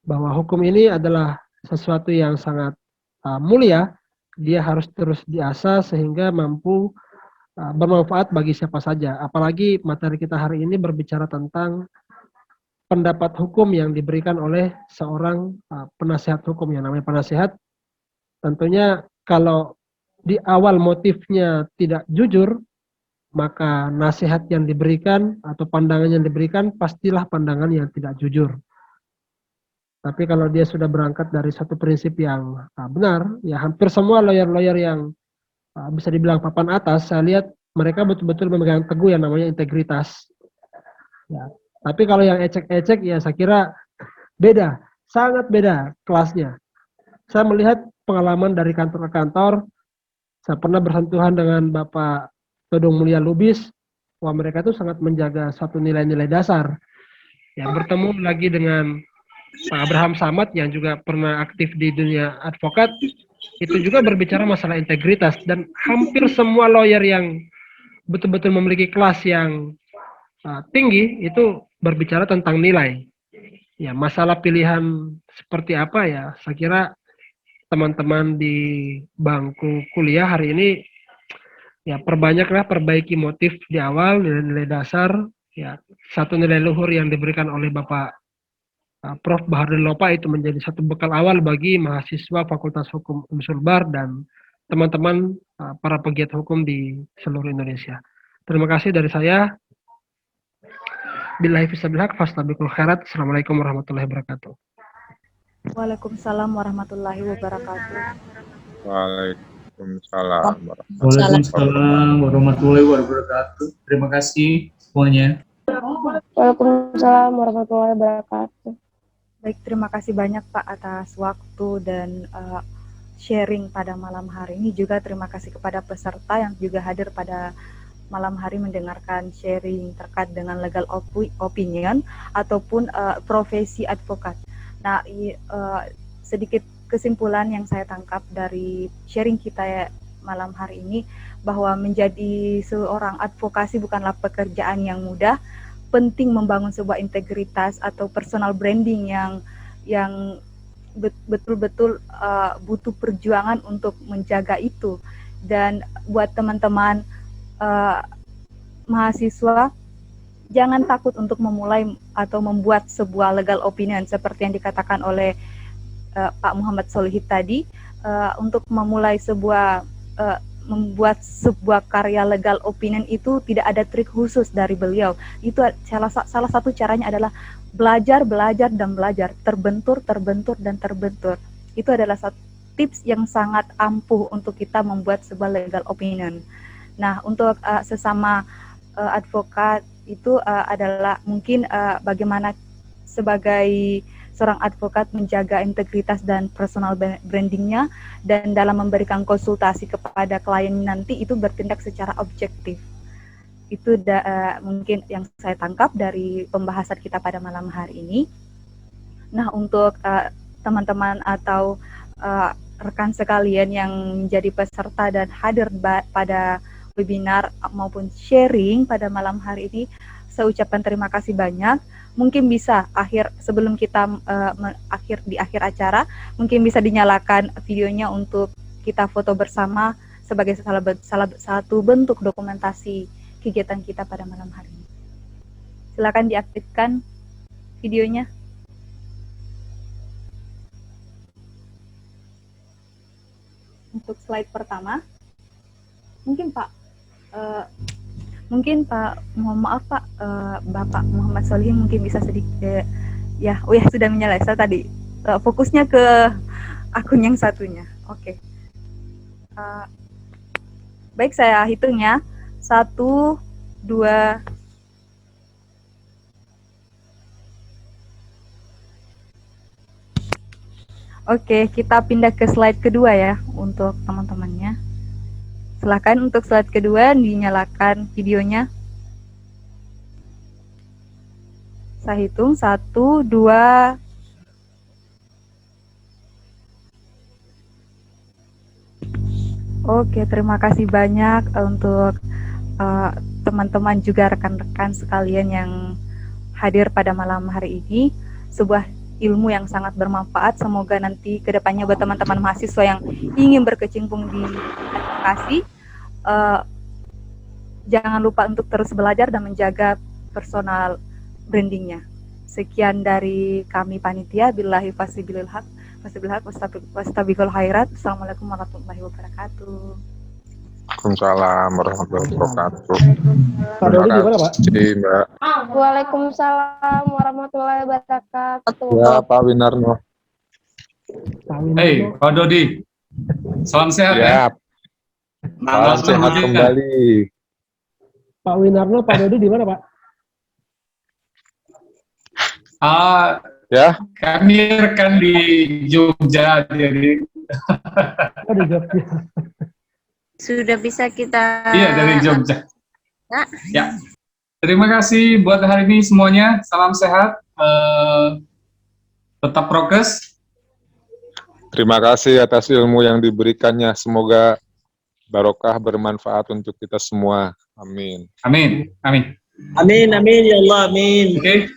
Bahwa hukum ini adalah sesuatu yang sangat mulia, dia harus terus diasah sehingga mampu bermanfaat bagi siapa saja. Apalagi materi kita hari ini berbicara tentang pendapat hukum yang diberikan oleh seorang penasihat hukum. Yang namanya penasihat, tentunya kalau di awal motifnya tidak jujur, maka nasihat yang diberikan atau pandangan yang diberikan pastilah pandangan yang tidak jujur. Tapi kalau dia sudah berangkat dari satu prinsip yang benar, ya hampir semua lawyer-lawyer yang bisa dibilang papan atas, saya lihat mereka betul-betul memegang teguh yang namanya integritas. Ya. Tapi kalau yang ecek-ecek, ya saya kira beda, sangat beda kelasnya. Saya melihat pengalaman dari kantor ke kantor, saya pernah bersentuhan dengan Bapak Todong Mulia Lubis, bahwa mereka itu sangat menjaga suatu nilai-nilai dasar. Ya, bertemu lagi dengan Pak Abraham Samad yang juga pernah aktif di dunia advokat, itu juga berbicara masalah integritas, dan hampir semua lawyer yang betul-betul memiliki kelas yang tinggi itu berbicara tentang nilai. Ya, masalah pilihan seperti apa, ya saya kira teman-teman di bangku kuliah hari ini ya perbanyaklah, perbaiki motif di awal, nilai-nilai dasar, ya satu nilai luhur yang diberikan oleh Bapak Prof. Baharudin Lopa itu menjadi satu bekal awal bagi mahasiswa Fakultas Hukum Unsulbar dan teman-teman para pegiat hukum di seluruh Indonesia. Terima kasih dari saya. Billahi fissabil haq, fastabiqul khairat. Assalamualaikum warahmatullahi wabarakatuh. Waalaikumsalam warahmatullahi wabarakatuh. Waalaikumsalam. Waalaikumsalam warahmatullahi wabarakatuh. Terima kasih semuanya. Waalaikumsalam warahmatullahi wabarakatuh. Baik, terima kasih banyak Pak atas waktu dan sharing pada malam hari ini. Juga terima kasih kepada peserta yang juga hadir pada malam hari mendengarkan sharing terkait dengan legal opinion ataupun profesi advokat. Nah, sedikit kesimpulan yang saya tangkap dari sharing kita malam hari ini, bahwa menjadi seorang advokasi bukanlah pekerjaan yang mudah. Penting membangun sebuah integritas atau personal branding yang betul-betul butuh perjuangan untuk menjaga itu. Dan buat teman-teman mahasiswa, jangan takut untuk memulai atau membuat sebuah legal opinion seperti yang dikatakan oleh Pak Muhammad Solihin tadi. Untuk memulai membuat sebuah karya legal opinion itu tidak ada trik khusus dari beliau. Itu salah satu caranya adalah belajar, dan belajar, terbentur, dan terbentur. Itu adalah satu tips yang sangat ampuh untuk kita membuat sebuah legal opinion. Nah, untuk sesama advokat itu adalah mungkin bagaimana sebagai seorang advokat menjaga integritas dan personal brandingnya, dan dalam memberikan konsultasi kepada klien nanti itu bertindak secara objektif. Itu mungkin yang saya tangkap dari pembahasan kita pada malam hari ini. Nah, untuk teman-teman atau rekan sekalian yang menjadi peserta dan hadir pada webinar maupun sharing pada malam hari ini, saya ucapkan terima kasih banyak. Mungkin bisa sebelum kita di akhir acara, mungkin bisa dinyalakan videonya untuk kita foto bersama sebagai salah satu bentuk dokumentasi kegiatan kita pada malam hari ini. Silakan diaktifkan videonya. Untuk slide pertama, mungkin Pak mohon maaf Pak, Bapak Muhammad Solihin mungkin bisa sedikit sudah menyala. Saya tadi fokusnya ke akun yang satunya. Oke. Baik, saya hitung ya. 1, 2. Oke, kita pindah ke slide kedua ya untuk teman-temannya. Silakan untuk slide kedua dinyalakan videonya. Saya hitung 1, 2. Oke, terima kasih banyak untuk teman-teman juga rekan-rekan sekalian yang hadir pada malam hari ini. Sebuah ilmu yang sangat bermanfaat. Semoga nanti kedepannya buat teman-teman mahasiswa yang ingin berkecimpung di advokasi, jangan lupa untuk terus belajar dan menjaga personal brandingnya. Sekian dari kami panitia. Billahi fasibilil haq, wastabiqul khairat. Assalamualaikum warahmatullahi wabarakatuh. Waalaikumsalam warahmatullahi wabarakatuh. Pak Dodi gimana, Pak? kasih, Mbak. Waalaikumsalam warahmatullahi wabarakatuh. Ya, Pak Winarno. Hey, Pak Dodi. Salam sehat ya. Ya, salam sehat kembali. Pak Winarno, Pak Dodi di mana, Pak? Ya, Kami rekan di Jogja, jadi Oh, di Jogja. Sudah bisa kita. iya dari Jogja. Nah. Ya, terima kasih buat hari ini semuanya. Salam sehat, tetap prokes. terima kasih atas ilmu yang diberikannya. Semoga barokah bermanfaat untuk kita semua. Amin. Amin, amin. Amin, amin, ya Allah, amin. Oke,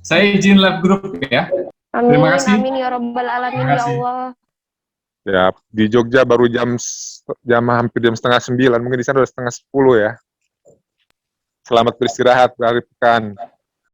saya izin live group ya. Amin, Terima kasih. amin ya Rabbal Alamin Terima ya kasih. Allah. Ya, di Jogja baru hampir jam setengah 9, mungkin di sana udah setengah 10 ya. Selamat beristirahat, akhir pekan.